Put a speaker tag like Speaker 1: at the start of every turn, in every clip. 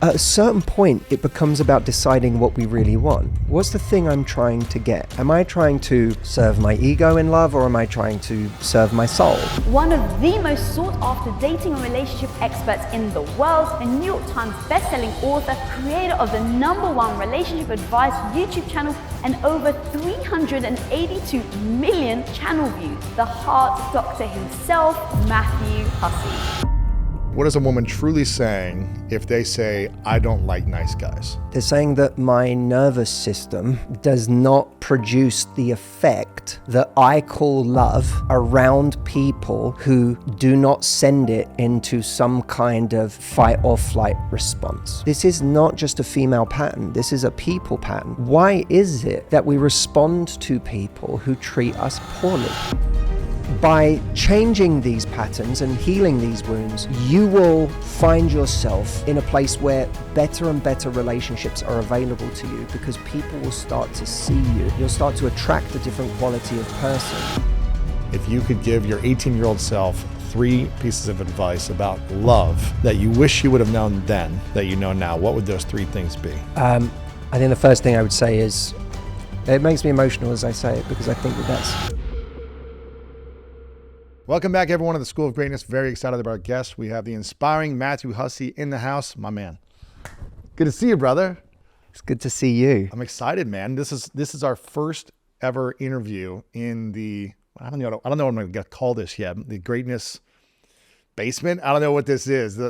Speaker 1: At a certain point, it becomes about deciding what we really want. What's the thing I'm trying to get? Am I trying to serve my ego in love, or am I trying to serve my soul?
Speaker 2: One of the most sought after dating and relationship experts in the world, a New York Times bestselling author, creator of the #1 relationship advice YouTube channel, and over 382 million channel views, the heart doctor himself, Matthew Hussey.
Speaker 3: What is a woman truly saying if they say, I don't like nice guys?
Speaker 1: They're saying that my nervous system does not produce the effect that I call love around people who do not send it into some kind of fight or flight response. This is not just a female pattern, this is a people pattern. Why is it that we respond to people who treat us poorly? By changing these patterns and healing these wounds, you will find yourself in a place where better and better relationships are available to you, because people will start to see you. You'll start to attract a different quality of person.
Speaker 3: If you could give your 18-year-old self 3 pieces of advice about love that you wish you would have known then, that you know now, what would those 3 things be?
Speaker 1: I think the first thing I would say is, it makes me emotional as I say it, because I think that's...
Speaker 3: Welcome back, everyone, to the School of Greatness. Very excited about our guest. We have the inspiring Matthew Hussey in the house. My man. Good to see you, brother.
Speaker 1: It's good to see you.
Speaker 3: I'm excited, man. This is our first ever interview in the, I don't know what I'm going to call this yet, the Greatness Basement. I don't know what this is. The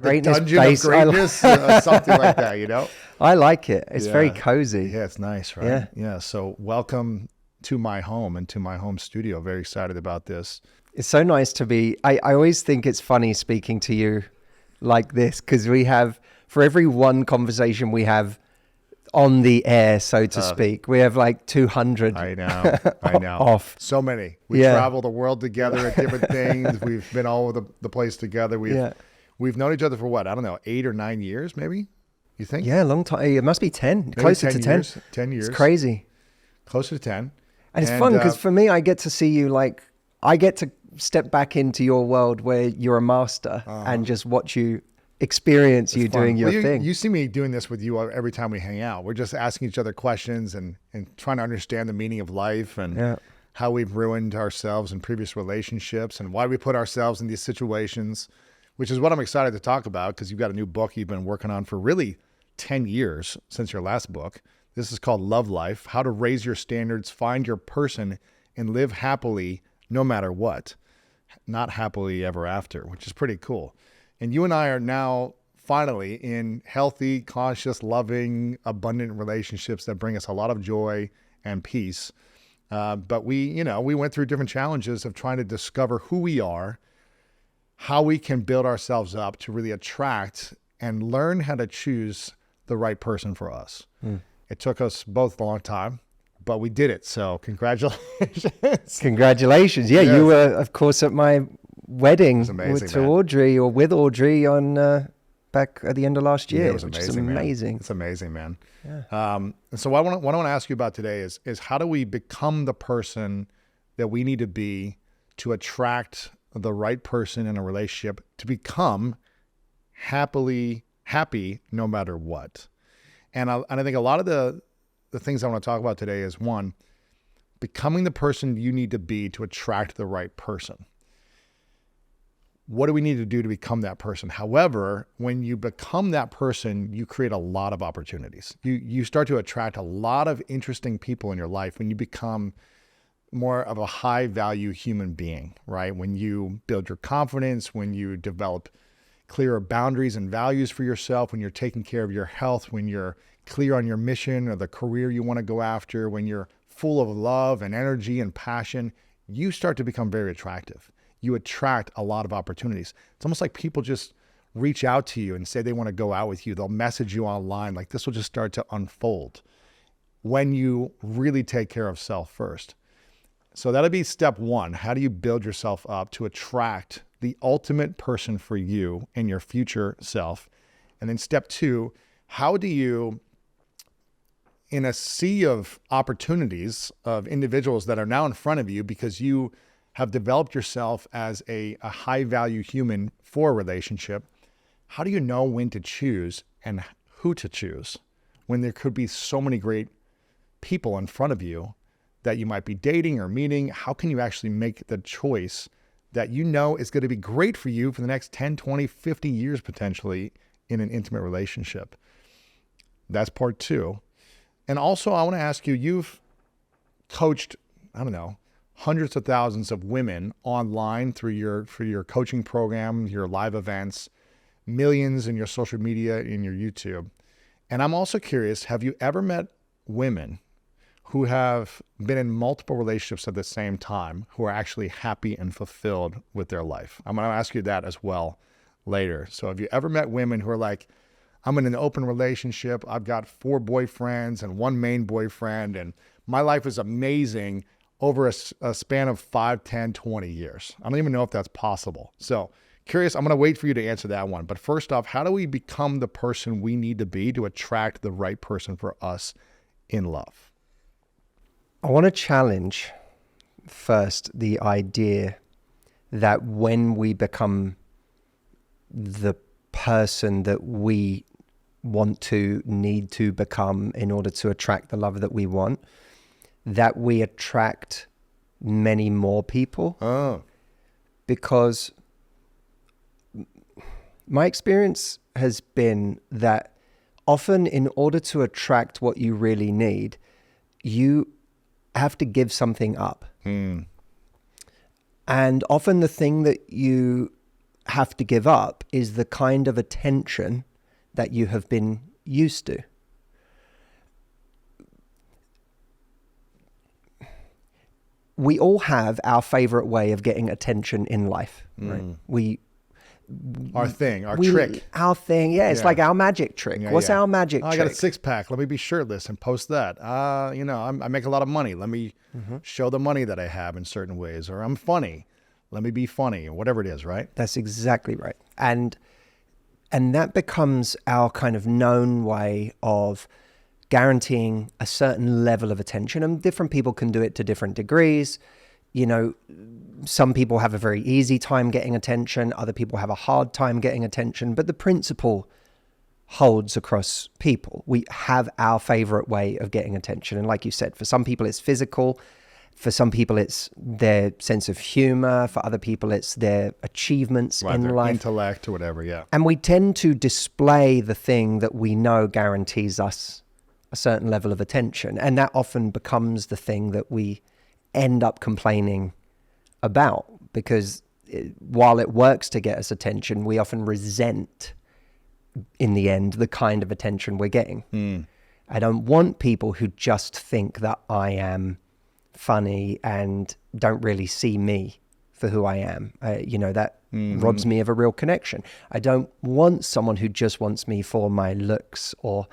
Speaker 3: Dungeon of Greatness, something like that, you know?
Speaker 1: I like it. It's very cozy.
Speaker 3: Yeah, it's nice, right? Yeah. So welcome to my home and to my home studio. Very excited about this.
Speaker 1: It's so nice to be, I always think it's funny speaking to you like this, because we have, for every one conversation we have on the air, so to speak, we have like 200.
Speaker 3: I know.
Speaker 1: Off.
Speaker 3: So many. We travel the world together at different things. We've been all over the place together. We've known each other for what? I don't know, 8 or 9 years, maybe? You think?
Speaker 1: Yeah, a long time. It must be 10.
Speaker 3: Maybe
Speaker 1: closer to 10.
Speaker 3: Years, 10 years.
Speaker 1: It's crazy.
Speaker 3: Closer to 10.
Speaker 1: And it's fun because for me, I get to see you I get to step back into your world where you're a master and just watch you experience you fun. Doing your thing.
Speaker 3: You see me doing this with you every time we hang out. We're just asking each other questions and trying to understand the meaning of life and how we've ruined ourselves in previous relationships and why we put ourselves in these situations, which is what I'm excited to talk about, because you've got a new book you've been working on for really 10 years since your last book. This is called Love Life: How to Raise Your Standards, Find Your Person, and Live Happily No Matter What. Not happily ever after, which is pretty cool. And you and I are now finally in healthy, conscious, loving, abundant relationships that bring us a lot of joy and peace. But we went through different challenges of trying to discover who we are, how we can build ourselves up to really attract and learn how to choose the right person for us. It took us both a long time, but we did it. So congratulations.
Speaker 1: Congratulations. Yeah, you were, of course, at my wedding with Audrey on back at the end of last year.
Speaker 3: Yeah, it was amazing. It's amazing, man. Yeah. So what I want to ask you about today is how do we become the person that we need to be to attract the right person in a relationship to become happy no matter what? And I think a lot of the things I want to talk about today is, one, becoming the person you need to be to attract the right person. What do we need to do to become that person? However, when you become that person, you create a lot of opportunities. You start to attract a lot of interesting people in your life when you become more of a high value human being, right? When you build your confidence, when you develop clearer boundaries and values for yourself, when you're taking care of your health, when you're clear on your mission or the career you want to go after, when you're full of love and energy and passion, you start to become very attractive. You attract a lot of opportunities. It's almost like people just reach out to you and say they want to go out with you. They'll message you online. Like, this will just start to unfold when you really take care of self first. So that'll be step 1. How do you build yourself up to attract the ultimate person for you and your future self? And then step 2, how do you, in a sea of opportunities of individuals that are now in front of you because you have developed yourself as a high value human for a relationship, how do you know when to choose and who to choose when there could be so many great people in front of you that you might be dating or meeting? How can you actually make the choice that you know is going to be great for you for the next 10, 20, 50 years potentially in an intimate relationship? That's part 2. And also I want to ask you, you've coached, I don't know, hundreds of thousands of women online through your coaching program, your live events, millions in your social media, in your YouTube. And I'm also curious, have you ever met women who have been in multiple relationships at the same time who are actually happy and fulfilled with their life? I'm going to ask you that as well later. So have you ever met women who are like, I'm in an open relationship, I've got 4 boyfriends and 1 main boyfriend, and my life is amazing over a span of 5, 10, 20 years. I don't even know if that's possible. So curious, I'm going to wait for you to answer that one. But first off, how do we become the person we need to be to attract the right person for us in love?
Speaker 1: I want to challenge first the idea that when we become the person that we need to become in order to attract the love that we want, that we attract many more people.
Speaker 3: Oh.
Speaker 1: Because my experience has been that often in order to attract what you really need, you have to give something up. And often the thing that you have to give up is the kind of attention that you have been used to. We all have our favorite way of getting attention in life, right?
Speaker 3: Our trick.
Speaker 1: Our thing, yeah. It's like our magic trick. What's our magic trick?
Speaker 3: I got a 6-pack. Let me be shirtless and post that. I make a lot of money. Let me show the money that I have in certain ways. Or I'm funny. Let me be funny, or whatever it is, right?
Speaker 1: That's exactly right. And that becomes our kind of known way of guaranteeing a certain level of attention. And different people can do it to different degrees. You know, some people have a very easy time getting attention. Other people have a hard time getting attention. But the principle holds across people. We have our favorite way of getting attention. And like you said, for some people it's physical. For some people it's their sense of humor. For other people it's their achievements in
Speaker 3: their
Speaker 1: life.
Speaker 3: Intellect or whatever, yeah.
Speaker 1: And we tend to display the thing that we know guarantees us a certain level of attention. And that often becomes the thing that we end up complaining about, because while it works to get us attention, we often resent in the end the kind of attention we're getting. I don't want people who just think that I am funny and don't really see me for who I am. That robs me of a real connection. I don't want someone who just wants me for my looks, or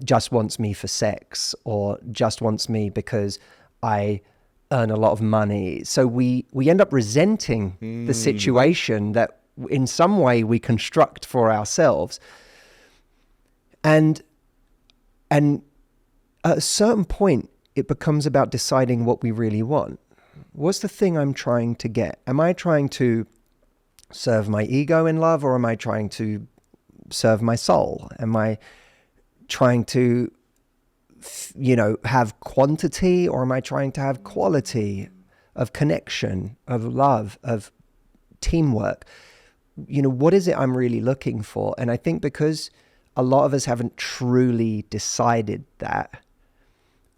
Speaker 1: just wants me for sex, or just wants me because I earn a lot of money. So we end up resenting the situation that in some way we construct for ourselves. And at a certain point, it becomes about deciding what we really want. What's the thing I'm trying to get? Am I trying to serve my ego in love, or am I trying to serve my soul? Am I trying to have quantity, or am I trying to have quality of connection, of love, of teamwork? What is it I'm really looking for? And I think because a lot of us haven't truly decided that,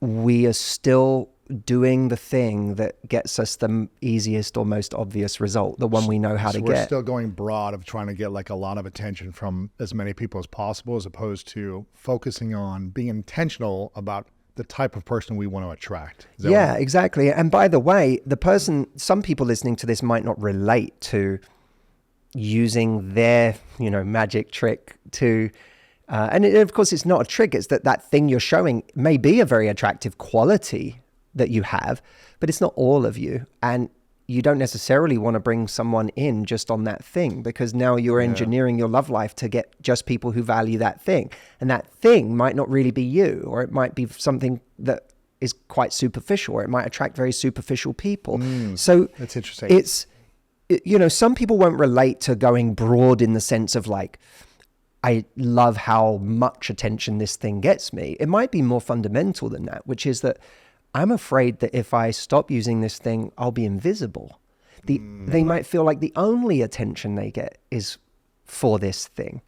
Speaker 1: we are still doing the thing that gets us the easiest or most obvious result, the one we know how to get.
Speaker 3: We're still going broad of trying to get like a lot of attention from as many people as possible, as opposed to focusing on being intentional about the type of person we want to attract.
Speaker 1: Yeah, exactly. And by the way, some people listening to this might not relate to using their, magic trick to, of course it's not a trick. It's that thing you're showing may be a very attractive quality that you have, but it's not all of you. And you don't necessarily want to bring someone in just on that thing, because now you're engineering your love life to get just people who value that thing. And that thing might not really be you, or it might be something that is quite superficial, or it might attract very superficial people. So
Speaker 3: that's interesting.
Speaker 1: some people won't relate to going broad in the sense of like, I love how much attention this thing gets me. It might be more fundamental than that, which is that I'm afraid that if I stop using this thing, I'll be invisible. They might feel like the only attention they get is for this thing.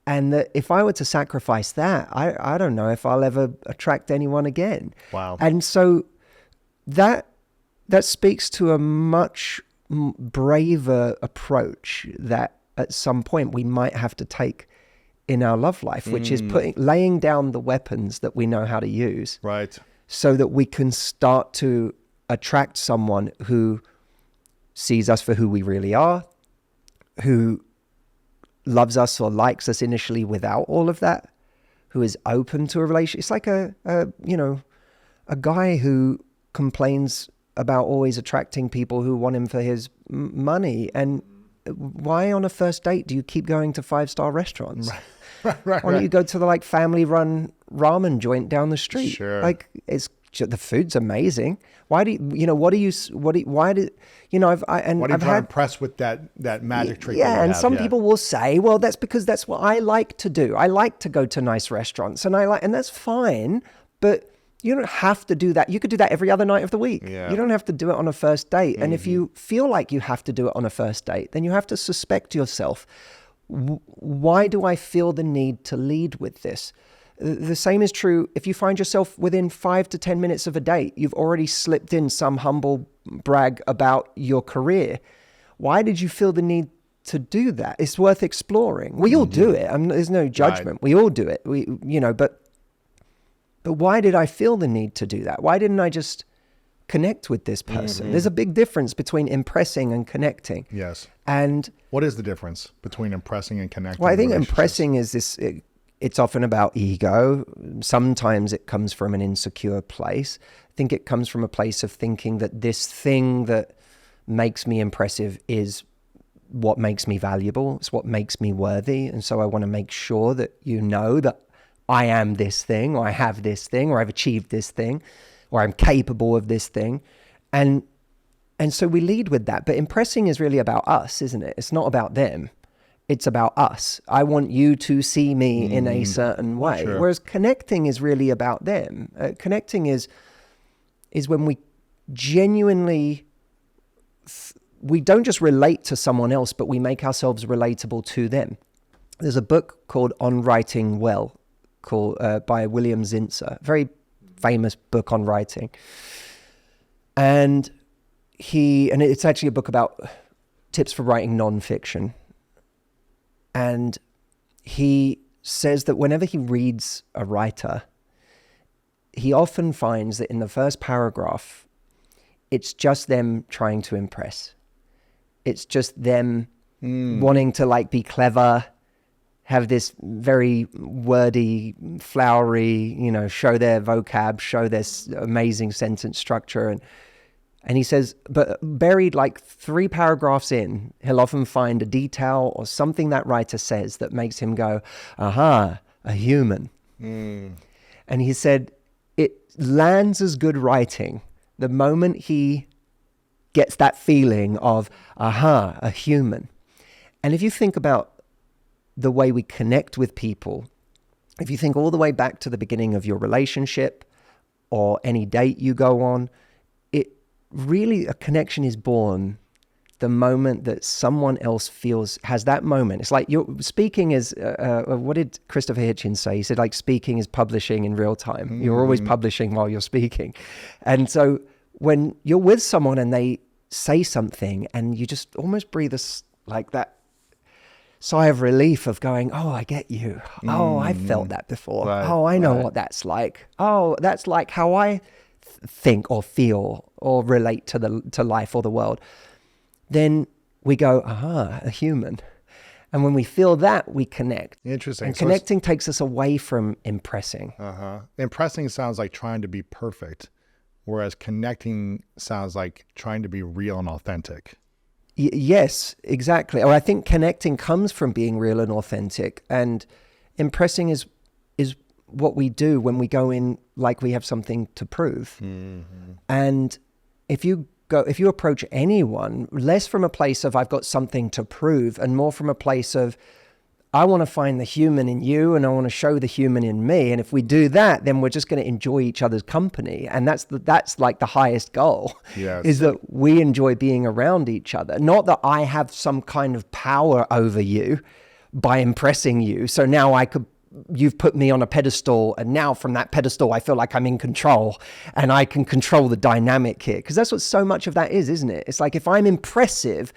Speaker 1: And that if I were to sacrifice that, I don't know if I'll ever attract anyone again.
Speaker 3: Wow.
Speaker 1: And so that speaks to a much braver approach that at some point we might have to take in our love life, which is laying down the weapons that we know how to use.
Speaker 3: Right.
Speaker 1: So that we can start to attract someone who sees us for who we really are, who loves us or likes us initially without all of that, who is open to a relationship. It's like a guy who complains about always attracting people who want him for his money. And why on a first date do you keep going to 5-star restaurants?
Speaker 3: Right.
Speaker 1: Why don't you go to the like family-run ramen joint down the street?
Speaker 3: Sure.
Speaker 1: Like the food's amazing. Why do you, why do you try to
Speaker 3: impress with that magic trick?
Speaker 1: Yeah, and some people will say, well, that's because that's what I like to do. I like to go to nice restaurants, and that's fine, but you don't have to do that. You could do that every other night of the week.
Speaker 3: Yeah.
Speaker 1: You don't have to do it on a first date. And if you feel like you have to do it on a first date, then you have to suspect yourself. Why do I feel the need to lead with this? The same is true if you find yourself within 5 to 10 minutes of a date, you've already slipped in some humble brag about your career. Why did you feel the need to do that? It's worth exploring. We all do it. There's no judgment. Right. We all do it. But why did I feel the need to do that? Why didn't I just connect with this person? There's a big difference between impressing and connecting.
Speaker 3: Yes.
Speaker 1: And
Speaker 3: what is the difference between impressing and connecting?
Speaker 1: Well, I think impressing is this, it's often about ego. Sometimes it comes from an insecure place. I think it comes from a place of thinking that this thing that makes me impressive is what makes me valuable. It's what makes me worthy. And so I want to make sure that you know that I am this thing, or I have this thing, or I've achieved this thing, or I'm capable of this thing. And so we lead with that. But impressing is really about us, isn't it? It's not about them. It's about us. I want you to see me in a certain way. Sure. Whereas connecting is really about them. Connecting is when we genuinely, we don't just relate to someone else, but we make ourselves relatable to them. There's a book called On Writing Well, by William Zinsser, very famous book on writing. And it's actually a book about tips for writing nonfiction. And he says that whenever he reads a writer, he often finds that in the first paragraph, it's just them trying to impress. It's just them wanting to like be clever, have this very wordy, flowery, show their vocab, show their amazing sentence structure. And he says, but buried like 3 paragraphs in, he'll often find a detail or something that writer says that makes him go, aha, a human. And he said, it lands as good writing the moment he gets that feeling of, aha, a human. And if you think about the way we connect with people, if you think all the way back to the beginning of your relationship or any date you go on, really a connection is born the moment that someone else has that moment. It's like speaking is, what did Christopher Hitchens say? He said like speaking is publishing in real time. You're always publishing while you're speaking. And so when you're with someone and they say something and you just almost breathe like that sigh of relief of going, oh, I get you. Oh, I've felt that before. Right, oh, I know what that's like. Oh, that's like how I think or feel or relate to life or the world. Then we go, aha, a human. And when we feel that, we connect.
Speaker 3: Interesting.
Speaker 1: And connecting takes us away from impressing.
Speaker 3: Impressing sounds like trying to be perfect, whereas connecting sounds like trying to be real and authentic.
Speaker 1: Yes, exactly. Or I think connecting comes from being real and authentic, and impressing is what we do when we go in like we have something to prove. And if you approach anyone, less from a place of I've got something to prove and more from a place of I want to find the human in you and I want to show the human in me. And if we do that, then we're just going to enjoy each other's company. And that's like the highest goal, is that we enjoy being around each other. Not that I have some kind of power over you by impressing you. So now you've put me on a pedestal, and now from that pedestal, I feel like I'm in control and I can control the dynamic here. Because that's what so much of that is, isn't it? It's like if I'm impressive,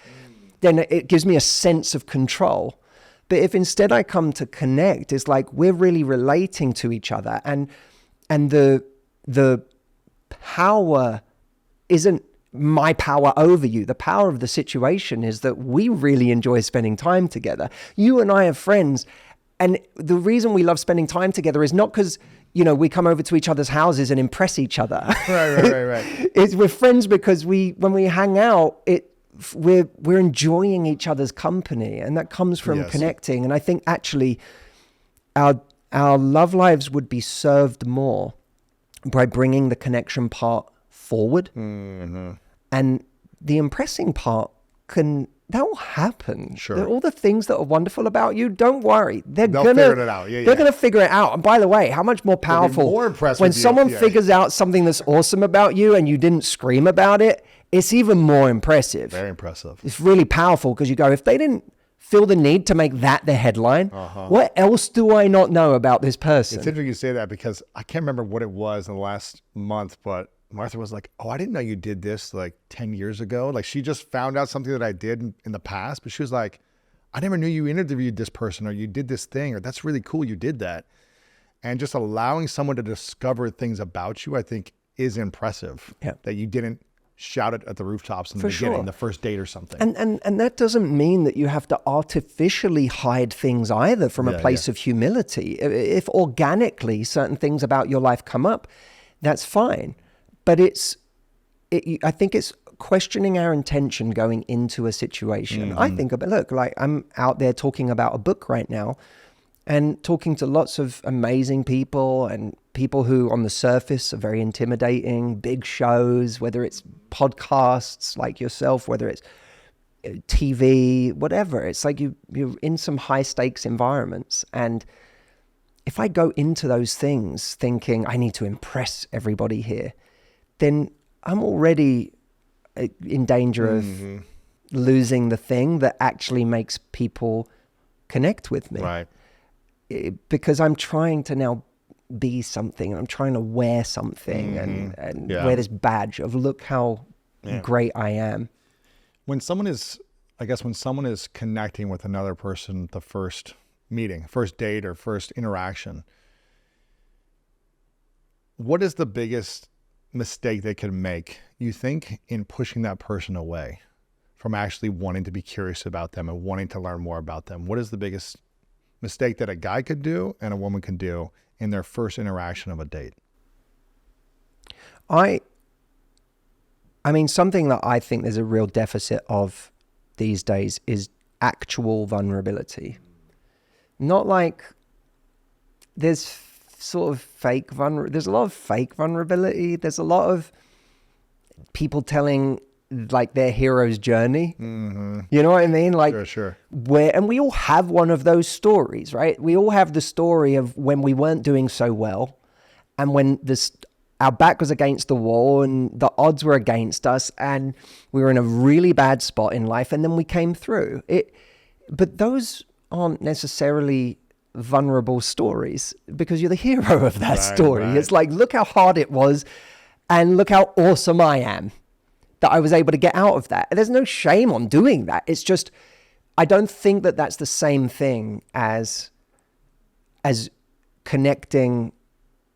Speaker 1: then it gives me a sense of control. But if instead I come to connect, it's like we're really relating to each other, and the power isn't my power over you. The power of the situation is that we really enjoy spending time together. You and I are friends, and the reason we love spending time together is not because we come over to each other's houses and impress each other.
Speaker 3: Right.
Speaker 1: We're friends because when we hang out, we're enjoying each other's company, and that comes from connecting. And I think actually our love lives would be served more by bringing the connection part forward, and the impressing part that will happen.
Speaker 3: Sure.
Speaker 1: All the things that are wonderful about you, don't worry, they'll
Speaker 3: figure it out.
Speaker 1: They're gonna figure it out. And by the way, how much more powerful when someone figures out something that's awesome about you and you didn't scream about it. It's even more impressive.
Speaker 3: Very impressive.
Speaker 1: It's really powerful because you go, if they didn't feel the need to make that their headline, what else do I not know about this person?
Speaker 3: It's interesting you say that because I can't remember what it was in the last month, but Martha was like, oh, I didn't know you did this like 10 years ago. Like she just found out something that I did in the past, but she was like, I never knew you interviewed this person or you did this thing, or that's really cool you did that. And just allowing someone to discover things about you, I think is impressive.
Speaker 1: Yeah.
Speaker 3: That you didn't shout it at the rooftops in the beginning, the first date or something.
Speaker 1: And that doesn't mean that you have to artificially hide things either from a place of humility. If organically certain things about your life come up, that's fine. But I think it's questioning our intention going into a situation. I think about, look, like I'm out there talking about a book right now and talking to lots of amazing people and people who on the surface are very intimidating, big shows, whether it's podcasts like yourself, whether it's TV, whatever. It's like you're in some high stakes environments. And if I go into those things thinking I need to impress everybody here, then I'm already in danger of losing the thing that actually makes people connect with me.
Speaker 3: Right.
Speaker 1: Because I'm trying to now be something. I'm trying to wear something and wear this badge of look how great I am.
Speaker 3: When someone is connecting with another person, the first meeting, first date or first interaction, what is the biggest mistake they can make, you think, in pushing that person away from actually wanting to be curious about them and wanting to learn more about them? What is the biggest mistake that a guy could do and a woman can do in their first interaction of a date?
Speaker 1: I mean, something that I think there's a real deficit of these days is actual vulnerability. Not like there's sort of fake vulnerability. There's a lot of fake vulnerability. There's a lot of people telling like their hero's journey. You know what I mean? Like,
Speaker 3: sure.
Speaker 1: And we all have one of those stories, right? We all have the story of when we weren't doing so well and when our back was against the wall and the odds were against us and we were in a really bad spot in life and then we came through it. But those aren't necessarily vulnerable stories because you're the hero of that story. Right. It's like, look how hard it was and look how awesome I am that I was able to get out of that. There's no shame on doing that. It's just, I don't think that that's the same thing as connecting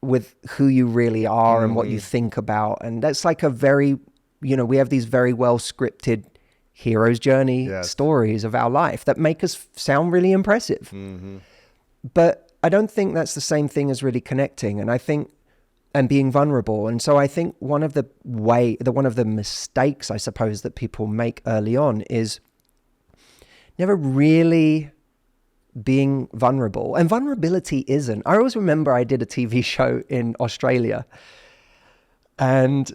Speaker 1: with who you really are and what you think about. And that's like a very, we have these very well scripted hero's journey stories of our life that make us sound really impressive. But I don't think that's the same thing as really connecting. And being vulnerable. And so I think one of the mistakes, I suppose, that people make early on is never really being vulnerable. And vulnerability isn't. I always remember I did a TV show in Australia and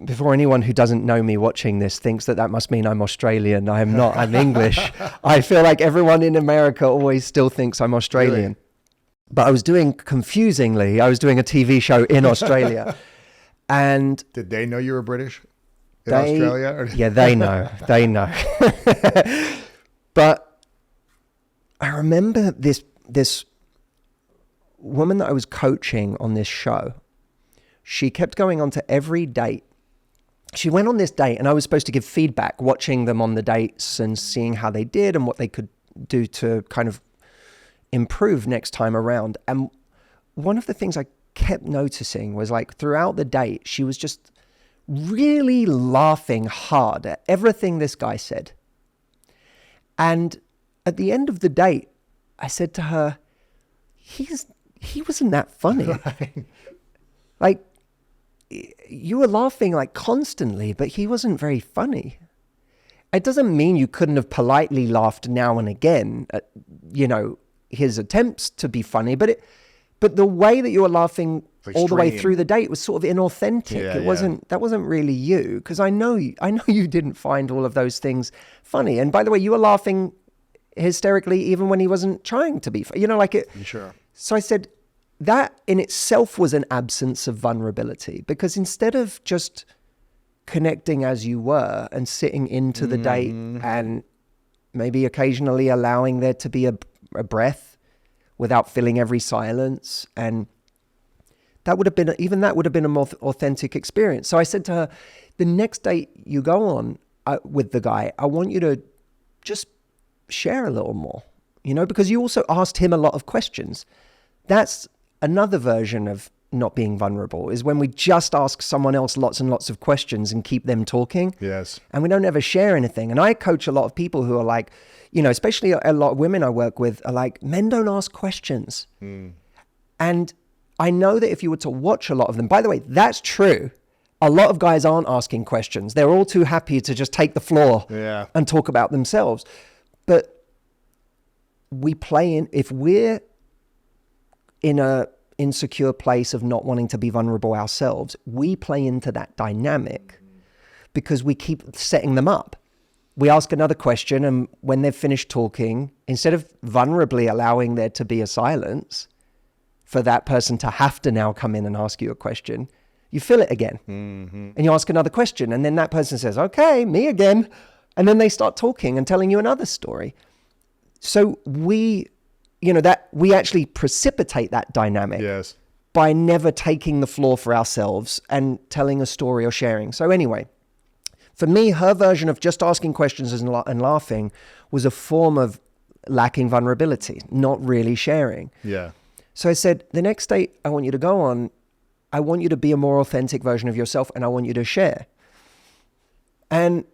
Speaker 1: before anyone who doesn't know me watching this thinks that must mean I'm Australian. I am not. I'm English. I feel like everyone in America always still thinks I'm Australian. Really? But I was doing a TV show in Australia. And
Speaker 3: did they know you were British in Australia?
Speaker 1: Yeah, they know. They know. But I remember this woman that I was coaching on this show. She kept going on to every date. She went on this date and I was supposed to give feedback, watching them on the dates and seeing how they did and what they could do to kind of improve next time around. And one of the things I kept noticing was like throughout the date, she was just really laughing hard at everything this guy said. And at the end of the date, I said to her, he wasn't that funny. Right. Like, you were laughing like constantly, but he wasn't very funny. It doesn't mean you couldn't have politely laughed now and again at, his attempts to be funny, but the way that you were laughing all the way through the date was sort of inauthentic. That wasn't really you, because I know you didn't find all of those things funny. And by the way, you were laughing hysterically even when he wasn't trying to be funny.
Speaker 3: Sure.
Speaker 1: So I said, that in itself was an absence of vulnerability, because instead of just connecting as you were and sitting into the date and maybe occasionally allowing there to be a breath without filling every silence, and that would have been a more authentic experience. So I said to her, the next date you go on with the guy, I want you to just share a little more, because you also asked him a lot of questions. That's another version of not being vulnerable, is when we just ask someone else lots and lots of questions and keep them talking.
Speaker 3: Yes.
Speaker 1: And we don't ever share anything. And I coach a lot of people who are like, especially a lot of women I work with are like, men don't ask questions. And I know that if you were to watch a lot of them, by the way, that's true. A lot of guys aren't asking questions. They're all too happy to just take the floor and talk about themselves. But if we're in a insecure place of not wanting to be vulnerable ourselves, we play into that dynamic because we keep setting them up. We ask another question, and when they've finished talking, instead of vulnerably allowing there to be a silence for that person to have to now come in and ask you a question, you fill it again. And you ask another question, and then that person says, okay, me again. And then they start talking and telling you another story. So we actually precipitate that dynamic by never taking the floor for ourselves and telling a story or sharing. So anyway, for me, her version of just asking questions and laughing was a form of lacking vulnerability, not really sharing.
Speaker 3: Yeah.
Speaker 1: So I said, the next date I want you to go on, I want you to be a more authentic version of yourself, and I want you to share. And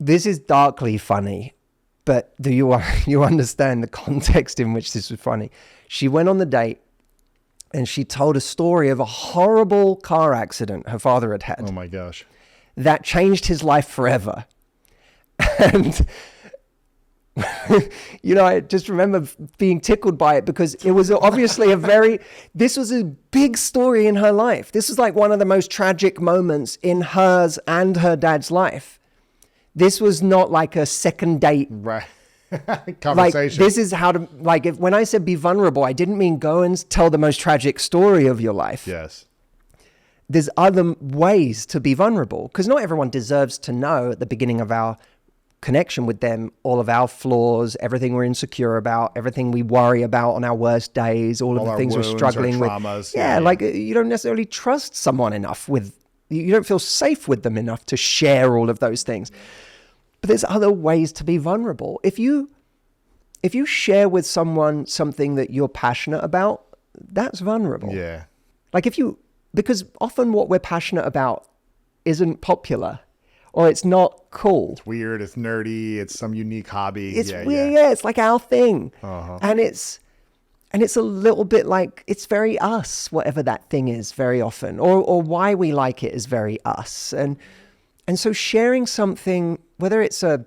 Speaker 1: this is darkly funny, but do you understand the context in which this was funny? She went on the date and she told a story of a horrible car accident her father had had.
Speaker 3: Oh my gosh. That
Speaker 1: changed his life forever. And, I just remember being tickled by it because it was obviously this was a big story in her life. This was like one of the most tragic moments in hers and her dad's life. This was not like a second date.
Speaker 3: Right. Conversation.
Speaker 1: Like, this is how to, when I said be vulnerable, I didn't mean go and tell the most tragic story of your life.
Speaker 3: Yes.
Speaker 1: There's other ways to be vulnerable, because not everyone deserves to know at the beginning of our connection with them all of our flaws, everything we're insecure about, everything we worry about on our worst days, all of the things we're struggling with. You don't necessarily trust someone enough you don't feel safe with them enough to share all of those things. But there's other ways to be vulnerable. If you share with someone something that you're passionate about, that's vulnerable.
Speaker 3: Yeah.
Speaker 1: Because often what we're passionate about isn't popular, or it's not cool.
Speaker 3: It's weird, it's nerdy, it's some unique hobby.
Speaker 1: It's weird, it's like our thing. And it's a little bit like, it's very us, whatever that thing is very often, or why we like it is very us. And so sharing something, whether it's a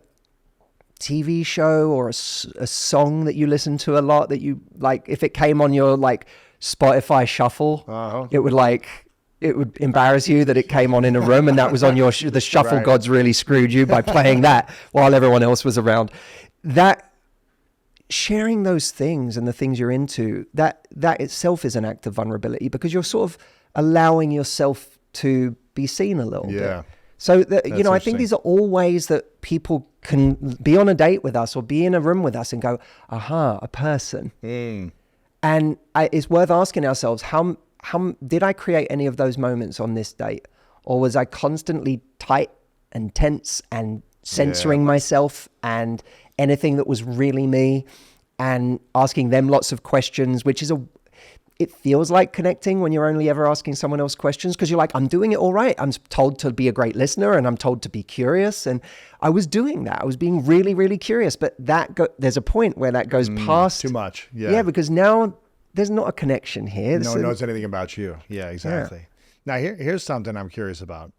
Speaker 1: TV show or a song that you listen to a lot that you like, if it came on your Spotify shuffle, it would it would embarrass you that it came on in a room and that was on your the shuffle
Speaker 3: Right.
Speaker 1: gods really screwed you by playing that while everyone else was around. That sharing those things and the things you're into, that itself is an act of vulnerability, because you're sort of allowing yourself to be seen a little bit. So that, you know, I think these are all ways that people can be on a date with us or be in a room with us and go, aha, a person. And it's worth asking ourselves, how did I create any of those moments on this date? Or was I constantly tight and tense and censoring myself and anything that was really me, and asking them lots of questions, which is it feels like connecting when you're only ever asking someone else questions, because you're like, I'm doing it all right. I'm told to be a great listener and I'm told to be curious. And I was doing that. I was being really, really curious. But there's a point where that goes past.
Speaker 3: Too much.
Speaker 1: Yeah, because now there's not a connection here.
Speaker 3: No one knows anything about you. Yeah, exactly. Now, here's something I'm curious about.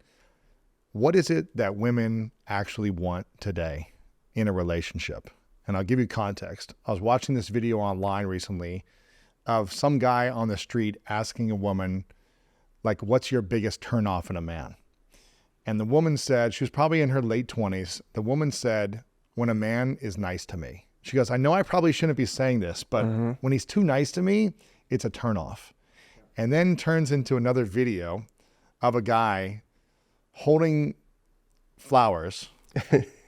Speaker 3: What is it that women actually want today in a relationship? And I'll give you context. I was watching this video online recently of some guy on the street asking a woman, like, what's your biggest turnoff in a man? And the woman said, she was probably in her late 20s. The woman said, when a man is nice to me. She goes, I know I probably shouldn't be saying this, but when he's too nice to me, it's a turnoff. And then turns into another video of a guy holding flowers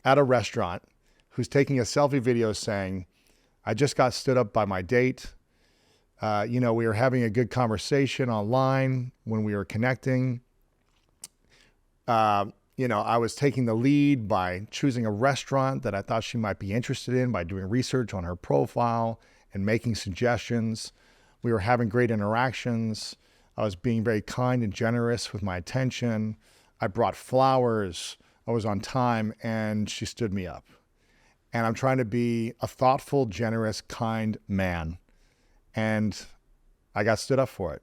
Speaker 3: at a restaurant who's taking a selfie video saying, I just got stood up by my date. You know, we were having a good conversation online when we were connecting. You know, I was taking the lead by choosing a restaurant that I thought she might be interested in by doing research on her profile and making suggestions. We were having great interactions. I was being very kind and generous with my attention. I brought flowers. I was on time, and she stood me up. And I'm trying to be a thoughtful, generous, kind man. And I got stood up for it.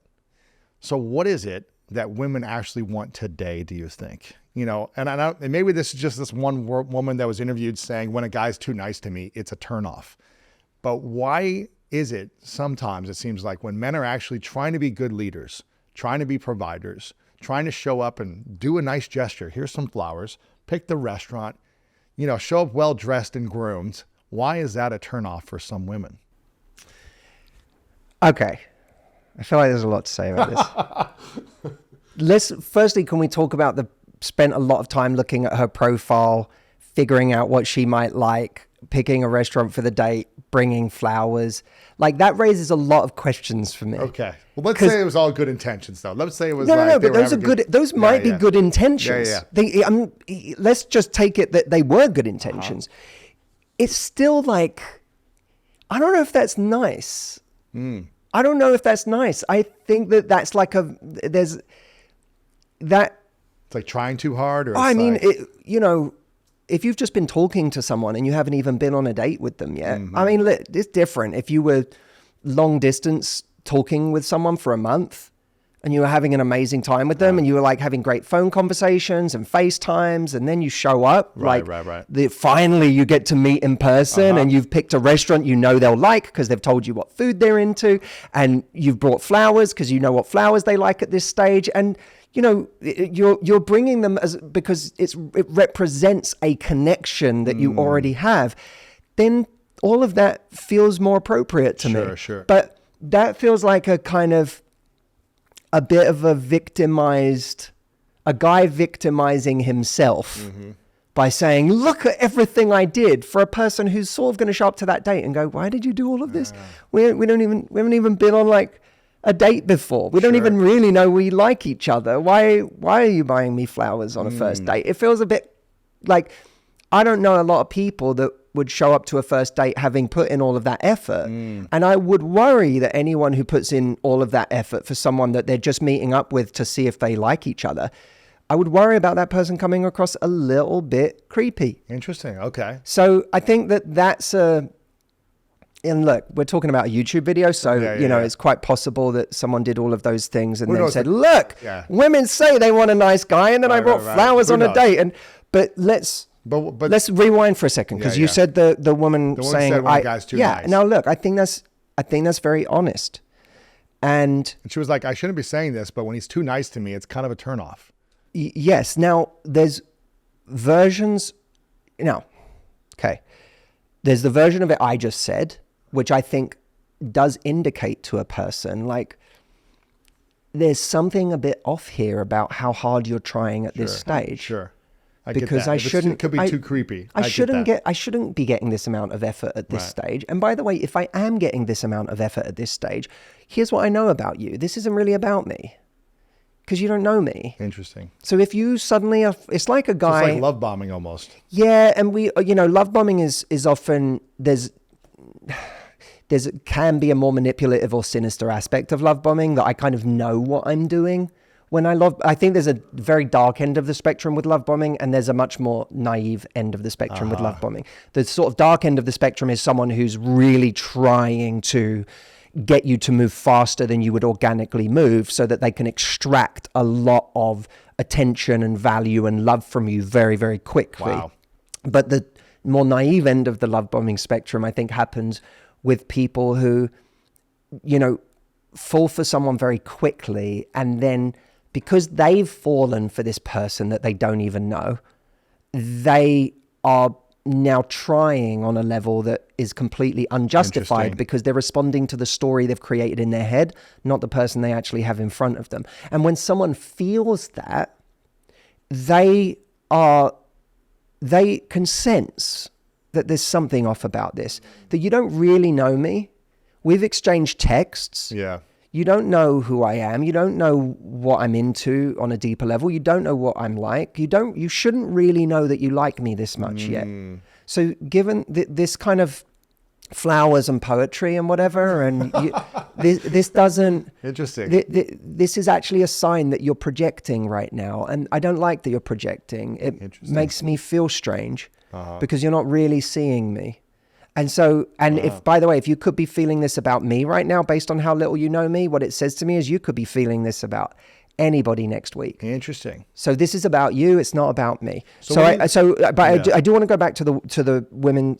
Speaker 3: So what is it that women actually want today, do you think? You know, and maybe this is just this one woman that was interviewed saying, when a guy's too nice to me, it's a turnoff. But why is it sometimes it seems like when men are actually trying to be good leaders, trying to be providers, trying to show up and do a nice gesture, here's some flowers, pick the restaurant, you know, show up well-dressed and groomed, why is that a turnoff for some women?
Speaker 1: Okay. I feel like there's a lot to say about this. Firstly, can we talk about spent a lot of time looking at her profile, figuring out what she might like, picking a restaurant for the date, bringing flowers. Like, that raises a lot of questions for me.
Speaker 3: Okay. Well, let's say it was all good intentions, though. Let's say it was
Speaker 1: no, but those are good. Those might be good intentions. Let's just take it that they were good intentions. It's still like, I don't know if that's nice. I don't know if that's nice. I think that's like it's
Speaker 3: like trying too hard, or
Speaker 1: I mean, you know, if you've just been talking to someone and you haven't even been on a date with them yet, I mean, it's different. If you were long distance talking with someone for a month and you were having an amazing time with them and you were like having great phone conversations and FaceTimes, and then you show up, finally you get to meet in person and you've picked a restaurant you know they'll like because they've told you what food they're into, and you've brought flowers because you know what flowers they like at this stage, and you know, you're bringing them because it represents a connection that you already have. Then all of that feels more appropriate to me.
Speaker 3: Sure.
Speaker 1: But that feels like a kind of a bit of a guy victimizing himself by saying, look at everything I did, for a person who's sort of going to show up to that date and go, why did you do all of this? We haven't even been on like a date before. We don't even really know we like each other. Why are you buying me flowers on a first date? It feels a bit like, I don't know a lot of people that would show up to a first date having put in all of that effort. And I would worry that anyone who puts in all of that effort for someone that they're just meeting up with to see if they like each other, I would worry about that person coming across a little bit creepy.
Speaker 3: Interesting. Okay.
Speaker 1: So I think that's and look, we're talking about a YouTube video, so you know, it's quite possible that someone did all of those things and then said, look, women say they want a nice guy, and then I brought flowers on a date. But let's rewind for a second, because you said the woman saying,
Speaker 3: said one guy's too nice.
Speaker 1: Now look, I think that's very honest. And
Speaker 3: she was like, I shouldn't be saying this, but when he's too nice to me, it's kind of a turnoff.
Speaker 1: Yes. Now, there's versions. Now, okay. There's the version of it I just said, which I think does indicate to a person, like, there's something a bit off here about how hard you're trying at this stage.
Speaker 3: Sure. I
Speaker 1: because
Speaker 3: get that.
Speaker 1: I shouldn't.
Speaker 3: It could be too creepy.
Speaker 1: I shouldn't be getting this amount of effort at this stage. And by the way, if I am getting this amount of effort at this stage, here's what I know about you. This isn't really about me, because you don't know me.
Speaker 3: Interesting.
Speaker 1: So if you suddenly it's like a guy.
Speaker 3: It's like love bombing almost.
Speaker 1: Yeah, and love bombing is often can be a more manipulative or sinister aspect of love bombing, that I kind of know what I'm doing when I think there's a very dark end of the spectrum with love bombing, and there's a much more naive end of the spectrum with love bombing. The sort of dark end of the spectrum is someone who's really trying to get you to move faster than you would organically move, so that they can extract a lot of attention and value and love from you very, very quickly.
Speaker 3: Wow.
Speaker 1: But the more naive end of the love bombing spectrum, I think, happens with people who, fall for someone very quickly, and then because they've fallen for this person that they don't even know, they are now trying on a level that is completely unjustified, because they're responding to the story they've created in their head, not the person they actually have in front of them. And when someone feels that, they can sense that there's something off about this, that you don't really know me. We've exchanged texts.
Speaker 3: Yeah.
Speaker 1: You don't know who I am. You don't know what I'm into on a deeper level. You don't know what I'm like. You shouldn't really know that you like me this much yet. So given this kind of flowers and poetry and whatever, and this doesn't...
Speaker 3: Interesting.
Speaker 1: This is actually a sign that you're projecting right now. And I don't like that you're projecting. It makes me feel strange, because you're not really seeing me. And so, if, by the way, if you could be feeling this about me right now, based on how little you know me, what it says to me is you could be feeling this about anybody next week.
Speaker 3: Interesting.
Speaker 1: So this is about you. It's not about me. I do want to go back to the women,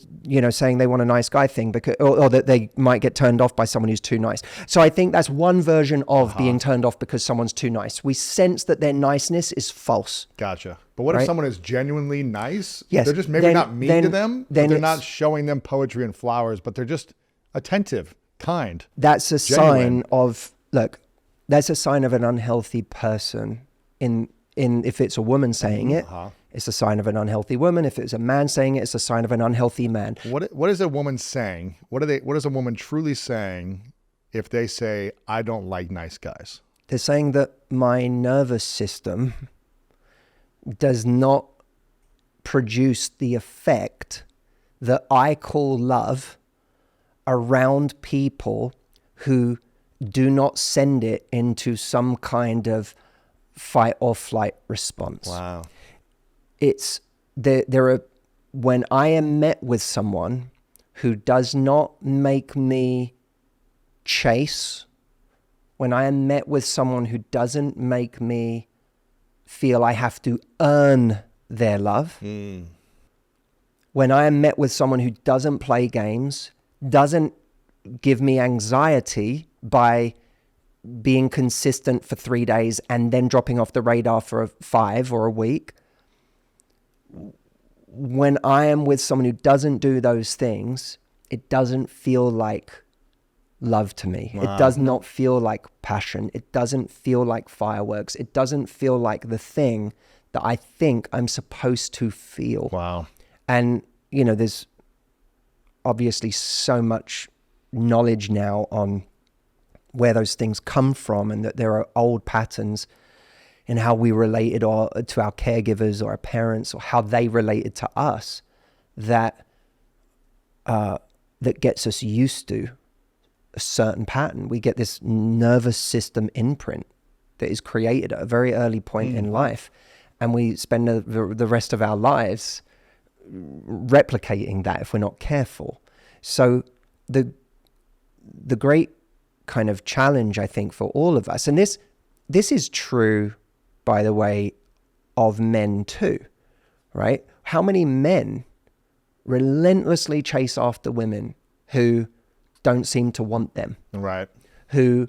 Speaker 1: saying they want a nice guy thing, because, or that they might get turned off by someone who's too nice. So I think that's one version of being turned off because someone's too nice. We sense that their niceness is false.
Speaker 3: Gotcha. But what if someone is genuinely nice?
Speaker 1: Yes.
Speaker 3: They're just maybe not mean to them, but they're not showing them poetry and flowers, but they're just attentive, kind.
Speaker 1: That's a sign of, that's a sign of an unhealthy person. In if it's a woman saying it, it's a sign of an unhealthy woman. If it's a man saying it, it's a sign of an unhealthy man.
Speaker 3: What is a woman saying? What is a woman truly saying if they say, I don't like nice guys?
Speaker 1: They're saying that my nervous system does not produce the effect that I call love around people who do not send it into some kind of fight or flight response.
Speaker 3: Wow.
Speaker 1: It's when I am met with someone who does not make me chase, when I am met with someone who doesn't make me feel I have to earn their love, when I am met with someone who doesn't play games, doesn't give me anxiety by being consistent for 3 days and then dropping off the radar for 5 or a week. When I am with someone who doesn't do those things, it doesn't feel like love to me. Wow. It does not feel like passion. It doesn't feel like fireworks. It doesn't feel like the thing that I think I'm supposed to feel.
Speaker 3: Wow.
Speaker 1: And, there's obviously so much knowledge now on where those things come from, and that there are old patterns in how we related to our caregivers or our parents, or how they related to us, that gets us used to a certain pattern. We get this nervous system imprint that is created at a very early point in life, and we spend the rest of our lives replicating that if we're not careful. So the great kind of challenge, I think, for all of us, and this is true, by the way, of men too, right? How many men relentlessly chase after women who don't seem to want them,
Speaker 3: right?
Speaker 1: Who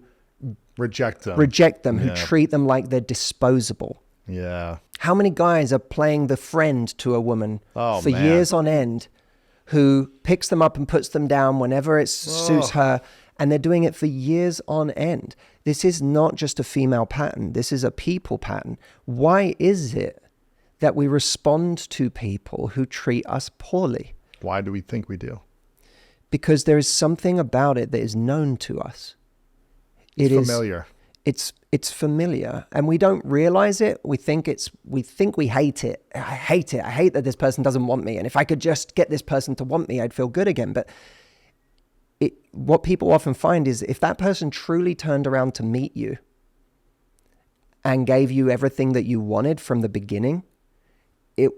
Speaker 3: reject them,
Speaker 1: who treat them like they're disposable.
Speaker 3: Yeah.
Speaker 1: How many guys are playing the friend to a woman for
Speaker 3: man.
Speaker 1: years on end, who picks them up and puts them down whenever it suits her, and they're doing it for years on end? This is not just a female pattern. This is a people pattern. Why is it that we respond to people who treat us poorly?
Speaker 3: Why do we think we do?
Speaker 1: Because there is something about it that is known to us.
Speaker 3: It's familiar.
Speaker 1: It's familiar, and we don't realize it. We think we hate it. I hate it. I hate that this person doesn't want me. And if I could just get this person to want me, I'd feel good again. But what people often find is if that person truly turned around to meet you and gave you everything that you wanted from the beginning, it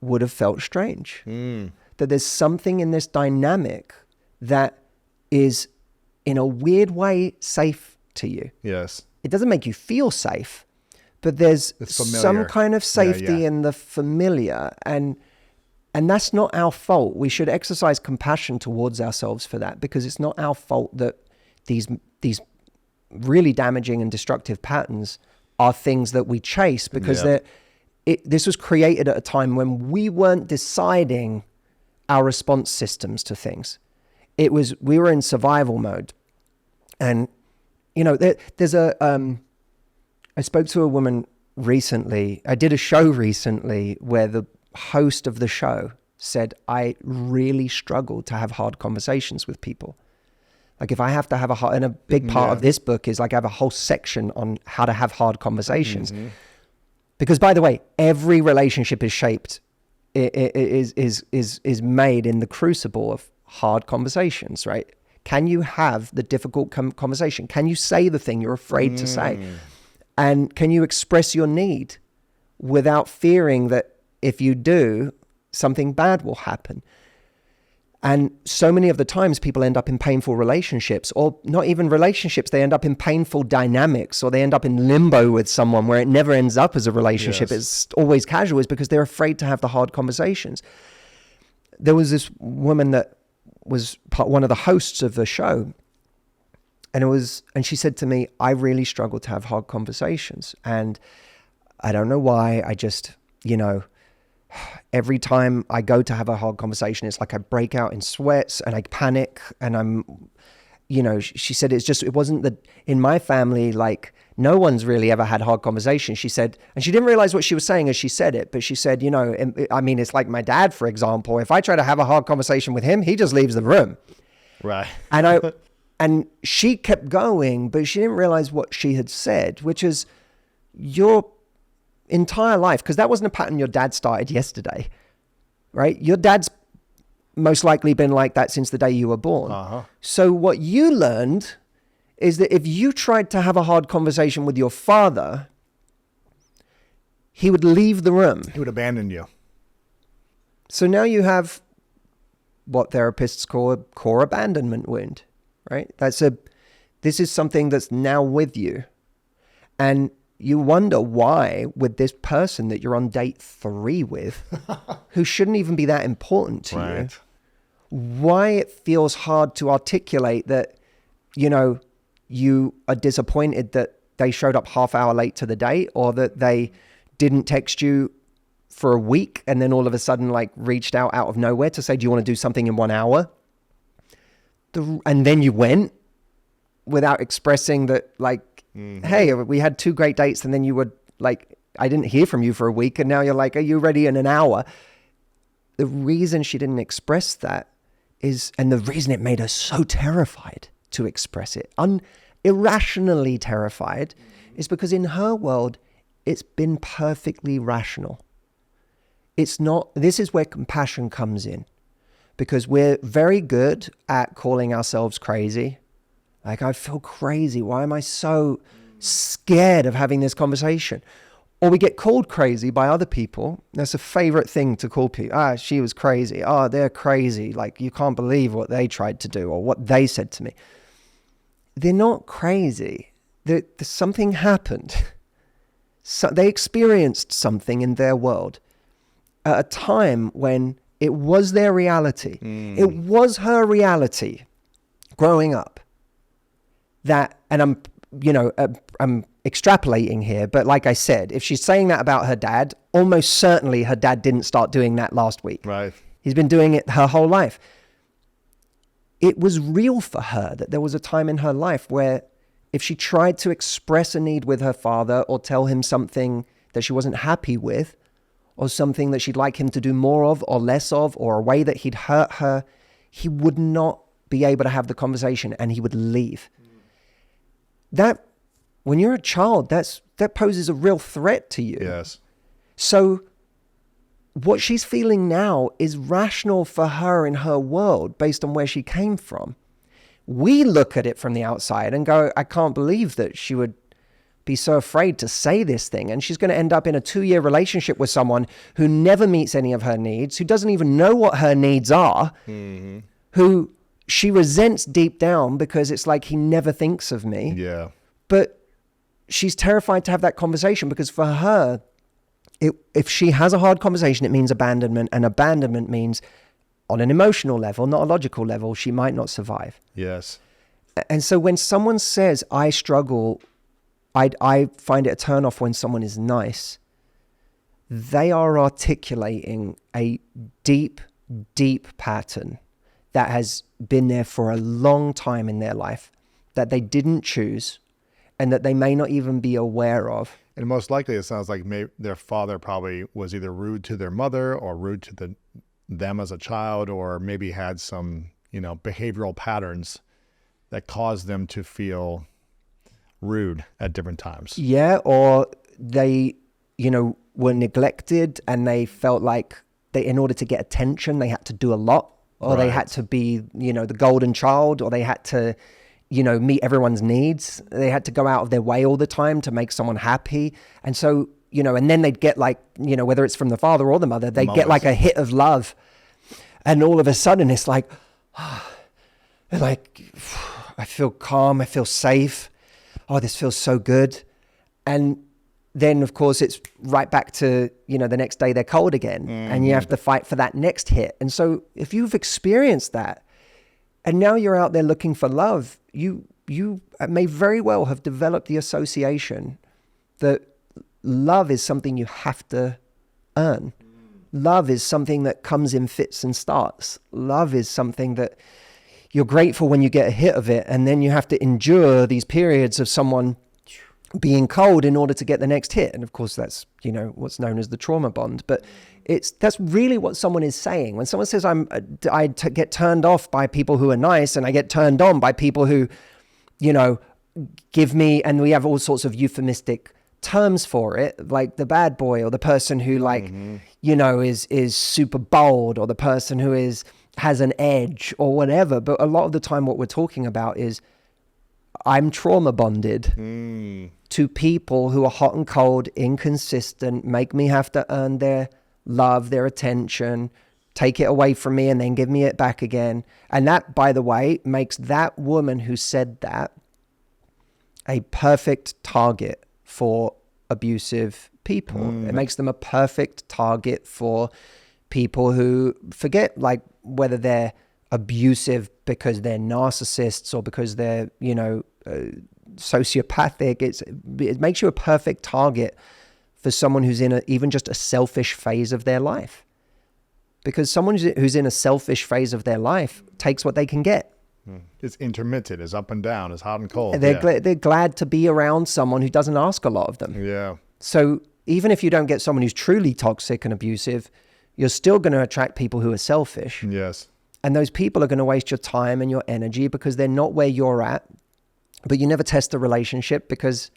Speaker 1: would have felt strange. That there's something in this dynamic that is in a weird way safe to you.
Speaker 3: Yes.
Speaker 1: It doesn't make you feel safe, but there's some kind of safety in the familiar, and that's not our fault. We should exercise compassion towards ourselves for that, because it's not our fault that these really damaging and destructive patterns are things that we chase, because this was created at a time when we weren't deciding our response systems to things. We were in survival mode. And I spoke to a woman recently. I did a show recently where the host of the show said, I really struggle to have hard conversations with people. Like if I have to have and a big part of this book is like I have a whole section on how to have hard conversations. Because by the way, every relationship is shaped, is made in the crucible of hard conversations, right? Can you have the difficult conversation? Can you say the thing you're afraid to say? And can you express your need without fearing that if you do, something bad will happen? And so many of the times people end up in painful relationships, or not even relationships. They end up in painful dynamics, or they end up in limbo with someone where it never ends up as a relationship. Yes. It's always casual, is because they're afraid to have the hard conversations. There was this woman that was one of the hosts of the show. And she said to me, I really struggle to have hard conversations. And I don't know why. I just, every time I go to have a hard conversation, it's like I break out in sweats and I panic, and she said it wasn't in my family, like no one's really ever had hard conversations. She said, and she didn't realize what she was saying as she said it, but she said, it's like my dad, for example, if I try to have a hard conversation with him, he just leaves the room.
Speaker 3: Right.
Speaker 1: And she kept going, but she didn't realize what she had said, which is your entire life, because that wasn't a pattern your dad started yesterday, right? Your dad's most likely been like that since the day you were born. So what you learned is that if you tried to have a hard conversation with your father, he would leave the room.
Speaker 3: He would abandon you.
Speaker 1: So now you have what therapists call a core abandonment wound, right? This is something that's now with you. And you wonder why with this person that you're on date 3 with, who shouldn't even be that important to you, why it feels hard to articulate that, you are disappointed that they showed up half hour late to the date, or that they didn't text you for a week and then all of a sudden reached out of nowhere to say, do you want to do something in 1 hour? And then you went without expressing that, hey, we had 2 great dates, and then you were I didn't hear from you for a week, and now you're like, are you ready in an hour? The reason she didn't express that and the reason it made her so terrified to express it, irrationally terrified, is because in her world, it's been perfectly rational. It's not. This is where compassion comes in, because we're very good at calling ourselves crazy. Like, I feel crazy. Why am I so scared of having this conversation? Or we get called crazy by other people. That's a favorite thing to call people. She was crazy. They're crazy. You can't believe what they tried to do or what they said to me. They're not crazy. Something happened. So they experienced something in their world at a time when it was their reality. It was her reality growing up. And I'm I'm extrapolating here, but like I said, if she's saying that about her dad, almost certainly her dad didn't start doing that last week.
Speaker 3: Right.
Speaker 1: He's been doing it her whole life. It was real for her that there was a time in her life where if she tried to express a need with her father or tell him something that she wasn't happy with, or something that she'd like him to do more of or less of, or a way that he'd hurt her, he would not be able to have the conversation and he would leave. That, when you're a child, that poses a real threat to you.
Speaker 3: Yes.
Speaker 1: So what she's feeling now is rational for her in her world based on where she came from. We look at it from the outside and go, I can't believe that she would be so afraid to say this thing. And she's going to end up in a 2-year relationship with someone who never meets any of her needs, who doesn't even know what her needs are, who she resents deep down because it's like he never thinks of me.
Speaker 3: Yeah.
Speaker 1: But she's terrified to have that conversation because for her, if she has a hard conversation, it means abandonment, and abandonment means on an emotional level, not a logical level, she might not survive.
Speaker 3: Yes.
Speaker 1: And so when someone says, I struggle, I find it a turn off when someone is nice, they are articulating a deep, deep pattern that has been there for a long time in their life that they didn't choose and that they may not even be aware of.
Speaker 3: And most likely it sounds like maybe their father probably was either rude to their mother or rude to them as a child, or maybe had some, behavioral patterns that caused them to feel rude at different times.
Speaker 1: Yeah, or they, were neglected and they felt like in order to get attention, they had to do a lot, or they had to be, the golden child, or they had to, meet everyone's needs. They had to go out of their way all the time to make someone happy. And so, and then they'd get like, whether it's from the father or the mother, they'd get like a hit of love. And all of a sudden it's like, I feel calm, I feel safe. Oh, this feels so good. And then of course it's right back to, the next day they're cold again, and you have to fight for that next hit. And so if you've experienced that and now you're out there looking for love, you may very well have developed the association that love is something you have to earn. Love is something that comes in fits and starts. Love is something that you're grateful when you get a hit of it, and then you have to endure these periods of someone being cold in order to get the next hit. And of course that's, what's known as the trauma bond. But that's really what someone is saying. When someone says I get turned off by people who are nice, and I get turned on by people who, give me, and we have all sorts of euphemistic terms for it, like the bad boy, or the person who is super bold, or the person who has an edge or whatever. But a lot of the time what we're talking about is I'm trauma bonded to people who are hot and cold, inconsistent, make me have to earn their love, their attention, take it away from me and then give me it back again. And that, by the way, makes that woman who said that a perfect target for abusive people. It makes them a perfect target for people who forget like whether they're abusive because they're narcissists or because they're, sociopathic. It makes you a perfect target for someone who's in even just a selfish phase of their life. Because someone who's in a selfish phase of their life takes what they can get.
Speaker 3: It's intermittent, it's up and down, it's hot and cold.
Speaker 1: They're glad to be around someone who doesn't ask a lot of them.
Speaker 3: Yeah.
Speaker 1: So even if you don't get someone who's truly toxic and abusive, you're still going to attract people who are selfish.
Speaker 3: Yes.
Speaker 1: And those people are going to waste your time and your energy because they're not where you're at. But you never test the relationship because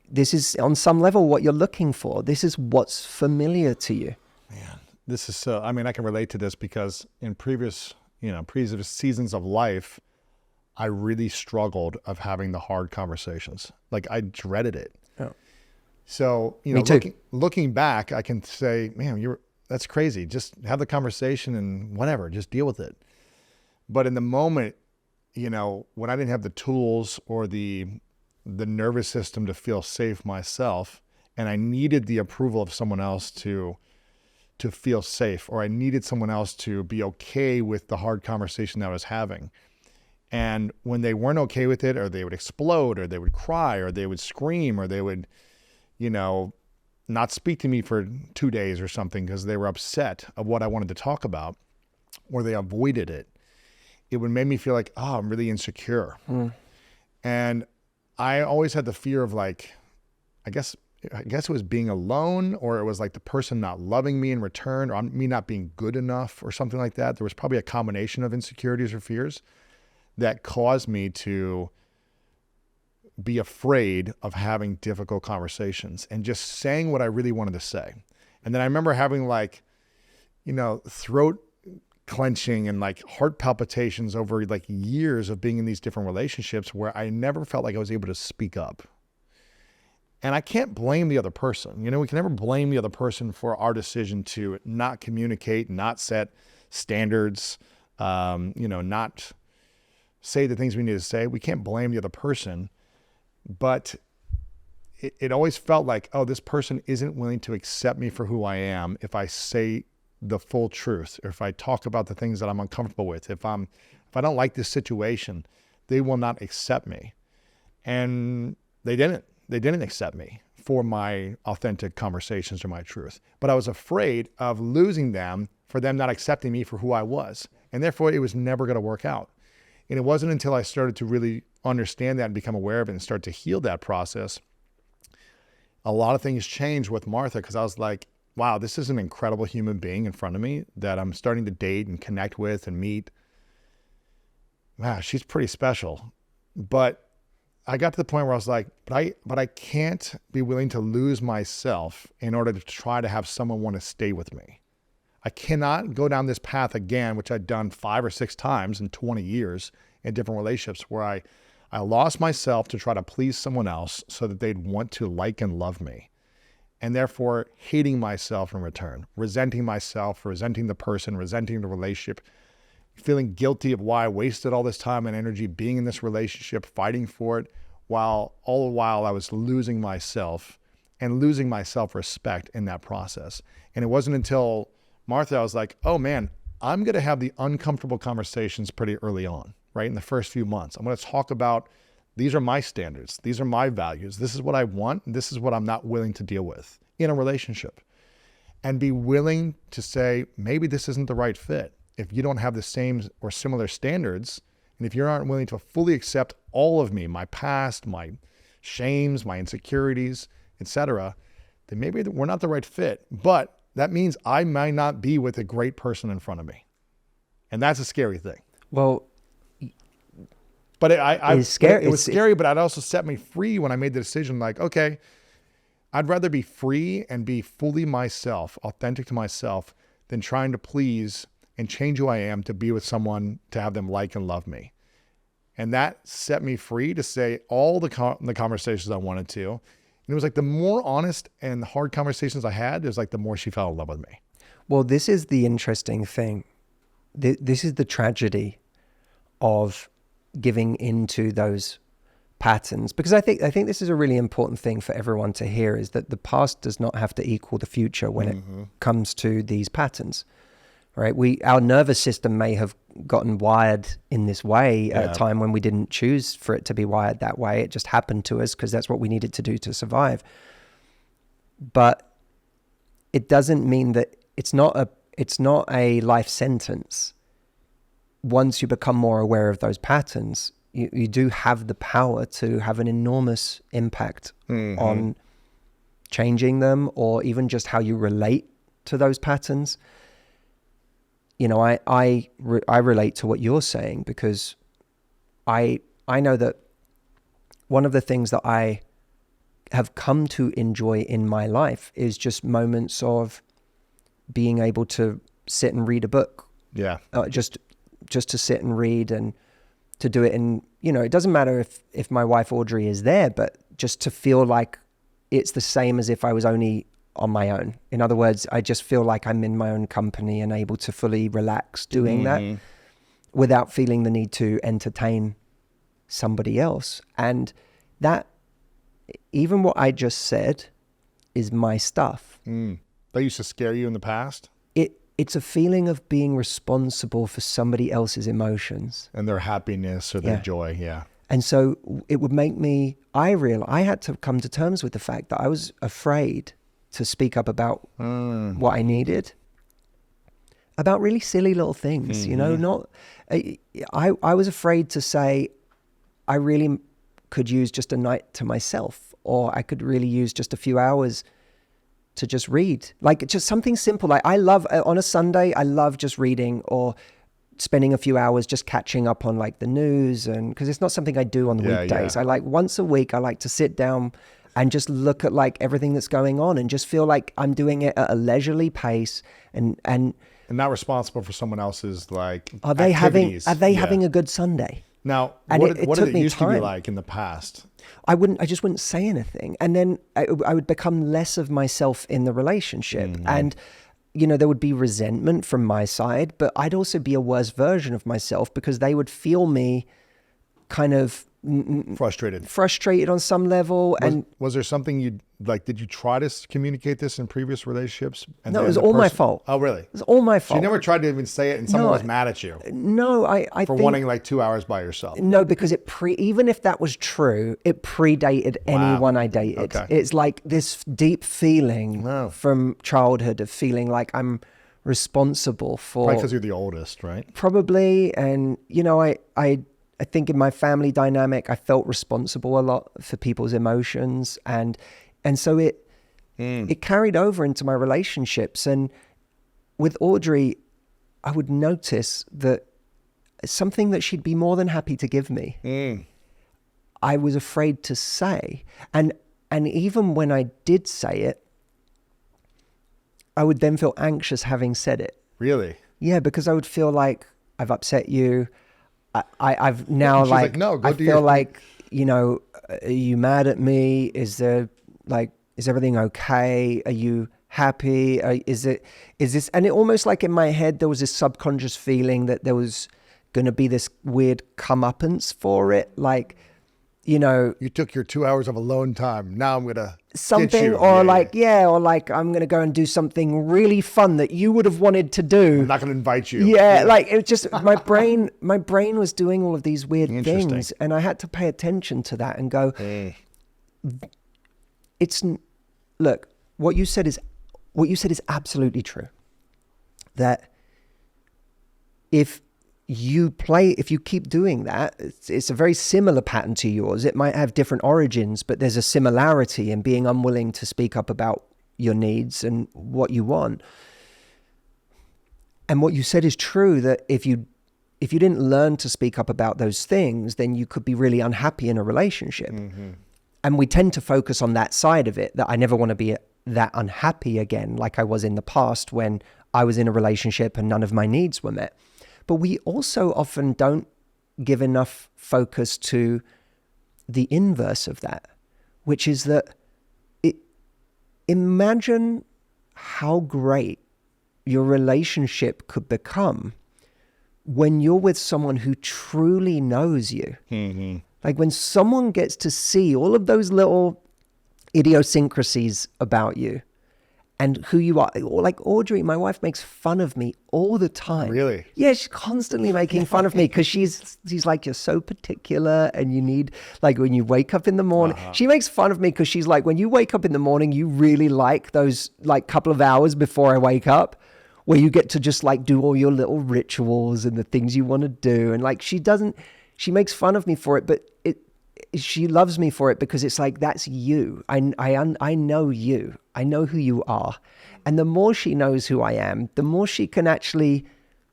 Speaker 1: this is on some level what you're looking for. This is what's familiar to you.
Speaker 3: Man, this is so, I can relate to this because in previous seasons of life, I really struggled of having the hard conversations. Like I dreaded it. Oh. So, looking back, I can say, man, that's crazy. Just have the conversation and whatever, just deal with it. But in the moment, when I didn't have the tools or the nervous system to feel safe myself, and I needed the approval of someone else to feel safe, or I needed someone else to be okay with the hard conversation that I was having, And when they weren't okay with it, or they would explode, or they would cry, or they would scream, or they would, not speak to me for 2 days or something because they were upset of what I wanted to talk about, or they avoided it, it would make me feel like, oh, I'm really insecure. And I always had the fear of like, I guess it was being alone, or it was like the person not loving me in return, or me not being good enough or something like that. There was probably a combination of insecurities or fears that caused me to be afraid of having difficult conversations and just saying what I really wanted to say. And then I remember having like, throat clenching and like heart palpitations over like years of being in these different relationships where I never felt like I was able to speak up. And I can't blame the other person. We can never blame the other person for our decision to not communicate, not set standards, not say the things we need to say. We can't blame the other person, but it always felt like, oh, this person isn't willing to accept me for who I am if I say the full truth, or if I talk about the things that I'm uncomfortable with. If I don't like this situation, they will not accept me. And they didn't accept me for my authentic conversations or my truth. But I was afraid of losing them, for them not accepting me for who I was. And therefore it was never going to work out. And it wasn't until I started to really understand that and become aware of it and start to heal that process, a lot of things changed with Martha, because I was like, wow, this is an incredible human being in front of me that I'm starting to date and connect with and meet. Wow, she's pretty special. But I got to the point where I was like, but I can't be willing to lose myself in order to try to have someone want to stay with me. I cannot go down this path again, which I'd done 5 or 6 times in 20 years in different relationships, where I lost myself to try to please someone else so that they'd want to like and love me. And therefore hating myself in return, resenting myself, resenting the person, resenting the relationship, feeling guilty of why I wasted all this time and energy being in this relationship, fighting for it, while all the while I was losing myself and losing my self-respect in that process. And it wasn't until Martha, I was like, oh man, I'm going to have the uncomfortable conversations pretty early on, right? In the first few months, I'm going to talk about, these are my standards. These are my values. This is what I want. This is what I'm not willing to deal with in a relationship. And be willing to say, maybe this isn't the right fit. If you don't have the same or similar standards, and if you aren't willing to fully accept all of me, my past, my shames, my insecurities, etc., then maybe we're not the right fit. But that means I might not be with a great person in front of me. And that's a scary thing.
Speaker 1: Well,
Speaker 3: but it was scary, but it also set me free when I made the decision, like, okay, I'd rather be free and be fully myself, authentic to myself, than trying to please and change who I am to be with someone to have them like and love me. And that set me free to say all the conversations I wanted to. And it was like the more honest and hard conversations I had, it was like the more she fell in love with me.
Speaker 1: Well, this is the interesting thing. This is the tragedy of giving into those patterns, because I think this is a really important thing for everyone to hear, is that the past does not have to equal the future when it comes to these patterns, right? Our nervous system may have gotten wired in this way at a time when we didn't choose for it to be wired that way. It just happened to us because that's what we needed to do to survive. But it doesn't mean that it's not a life sentence. Once you become more aware of those patterns, you do have the power to have an enormous impact on changing them, or even just how you relate to those patterns. I relate to what you're saying, because I know that one of the things that I have come to enjoy in my life is just moments of being able to sit and read a book. Yeah. Just to sit and read, and to do it in, it doesn't matter if my wife Audrey is there, but just to feel like it's the same as if I was only on my own. In other words, I just feel like I'm in my own company and able to fully relax doing that without feeling the need to entertain somebody else. And that, even what I just said, is my stuff.
Speaker 3: That used to scare you in the past?
Speaker 1: it's a feeling of being responsible for somebody else's emotions
Speaker 3: and their happiness or their
Speaker 1: Yeah.
Speaker 3: joy. Yeah.
Speaker 1: and so it would make me I had to come to terms with the fact that I was afraid to speak up about what I needed, about really silly little things, you know, not, I was afraid to say, I really could use just a night to myself, or I could really use just a few hours to just read, like just something simple. Like I love, on a Sunday, I love just reading or spending a few hours just catching up on like the news, and because it's not something I do on the weekdays. I like once a week, I like to sit down and just look at like everything that's going on and just feel like I'm doing it at a leisurely pace and
Speaker 3: not responsible for someone else's like
Speaker 1: are they
Speaker 3: activities.
Speaker 1: having a good Sunday?
Speaker 3: Now,
Speaker 1: And
Speaker 3: what
Speaker 1: it
Speaker 3: did
Speaker 1: took
Speaker 3: it
Speaker 1: me
Speaker 3: used to be
Speaker 1: time.
Speaker 3: like in the past?
Speaker 1: I just wouldn't say anything. And then I would become less of myself in the relationship. And, you know, there would be resentment from my side, but I'd also be a worse version of myself because they would feel me kind of frustrated on some level.
Speaker 3: Was there something you like, did you try to communicate this in previous relationships? And
Speaker 1: no,
Speaker 3: then
Speaker 1: it was
Speaker 3: the
Speaker 1: all my
Speaker 3: person-
Speaker 1: fault.
Speaker 3: Oh, really?
Speaker 1: It was all my
Speaker 3: So
Speaker 1: fault.
Speaker 3: you never tried to even say it and someone
Speaker 1: No,
Speaker 3: was mad at you
Speaker 1: No, I
Speaker 3: for
Speaker 1: think,
Speaker 3: wanting like 2 hours by yourself?
Speaker 1: No, because even if that was true, it predated anyone I dated.
Speaker 3: Okay.
Speaker 1: It's like this deep feeling
Speaker 3: Wow.
Speaker 1: from childhood of feeling like I'm responsible for
Speaker 3: Probably because you're the oldest, right?
Speaker 1: probably. And, you know, I think in my family dynamic, I felt responsible a lot for people's emotions. And so it carried over into my relationships. And with Audrey, I would notice that something that she'd be more than happy to give me, I was afraid to say. And even when I did say it, I would then feel anxious having said it.
Speaker 3: Really?
Speaker 1: Yeah, because I would feel like I've upset you. I've now
Speaker 3: She's like, "No, go
Speaker 1: I
Speaker 3: do
Speaker 1: feel
Speaker 3: your-"
Speaker 1: like, you know, are you mad at me? Is everything okay? Are you happy? Is this? And it almost like in my head, there was this subconscious feeling that there was going to be this weird comeuppance for it. Like, you know,
Speaker 3: You took your 2 hours of alone time. Now I'm going to
Speaker 1: something, or like I'm going to go and do something really fun that you would have wanted to do.
Speaker 3: I'm not going to invite you.
Speaker 1: Yeah, like it just my brain was doing all of these weird
Speaker 3: Interesting.
Speaker 1: things, and I had to pay attention to that and go, look, what you said is absolutely true. That if you keep doing that, it's a very similar pattern to yours. It might have different origins, but there's a similarity in being unwilling to speak up about your needs and what you want. And what you said is true, that if you didn't learn to speak up about those things, then you could be really unhappy in a relationship. And we tend to focus on that side of it, that I never want to be that unhappy again, like I was in the past when I was in a relationship and none of my needs were met. But we also often don't give enough focus to the inverse of that, which is that imagine how great your relationship could become when you're with someone who truly knows you. Like when someone gets to see all of those little idiosyncrasies about you and who you are. Like Audrey, my wife, makes fun of me all the time.
Speaker 3: Really?
Speaker 1: Yeah, she's constantly making fun of me because she's like, you're so particular and you need, like when you wake up in the morning, she makes fun of me because she's like, when you wake up in the morning, you really like those like couple of hours before I wake up where you get to just like do all your little rituals and the things you want to do. And like, she makes fun of me for it, but she loves me for it because it's like, that's you. I know you. I know who you are. And the more she knows who I am, the more she can actually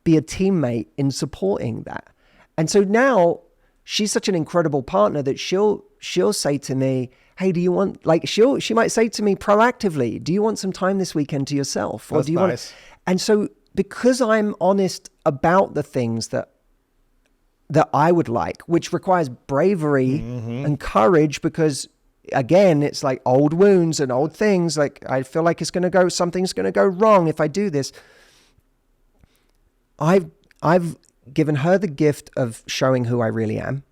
Speaker 1: be a teammate in supporting that. And so now she's such an incredible partner that she'll say to me, hey, do you want, like, she might say to me proactively, do you want some time this weekend to yourself? Or
Speaker 3: That's
Speaker 1: do you
Speaker 3: nice.
Speaker 1: want, and so because I'm honest about the things that I would like, which requires bravery and courage, because again, it's like old wounds and old things. Like I feel like something's going to go wrong if I do this. I've given her the gift of showing who I really am.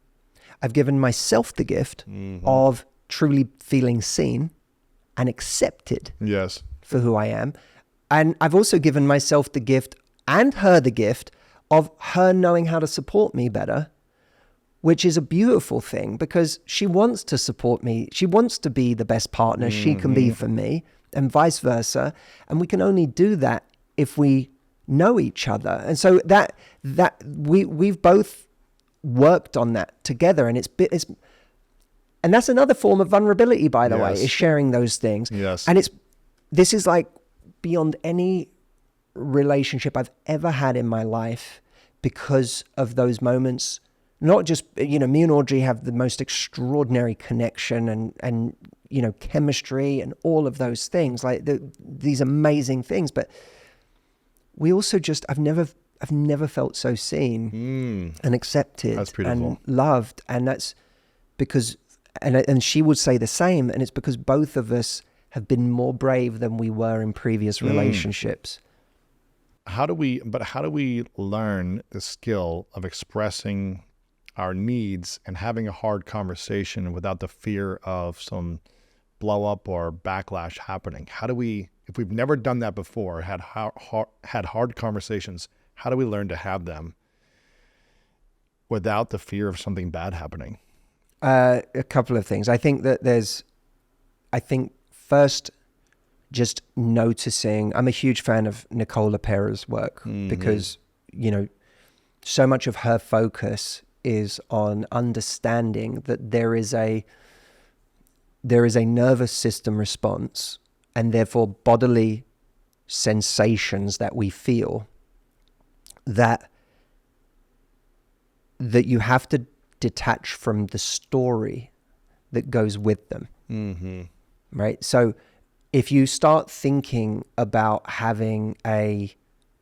Speaker 1: I've given myself the gift of truly feeling seen and accepted
Speaker 3: Yes.
Speaker 1: for who I am. And I've also given myself the gift and her the gift of her knowing how to support me better, which is a beautiful thing because she wants to support me. She wants to be the best partner she can be for me and vice versa. And we can only do that if we know each other. And so that we've both worked on that together, and and that's another form of vulnerability, by the way, is sharing those things.
Speaker 3: Yes.
Speaker 1: And this is like beyond any relationship I've ever had in my life because of those moments. Not just, me and Audrey have the most extraordinary connection and chemistry and all of those things, like these amazing things. But we also I've never felt so seen and accepted and loved. And that's because, and she would say the same, and it's because both of us have been more brave than we were in previous relationships.
Speaker 3: How do we learn the skill of expressing our needs and having a hard conversation without the fear of some blow up or backlash happening? How do we, if we've never done that before, had hard conversations, how do we learn to have them without the fear of something bad happening?
Speaker 1: A couple of things. I think first, just noticing, I'm a huge fan of Nicole LePera's work because, so much of her focus is on understanding that there is a nervous system response and therefore bodily sensations that we feel that you have to detach from the story that goes with them. Right? So if you start thinking about having a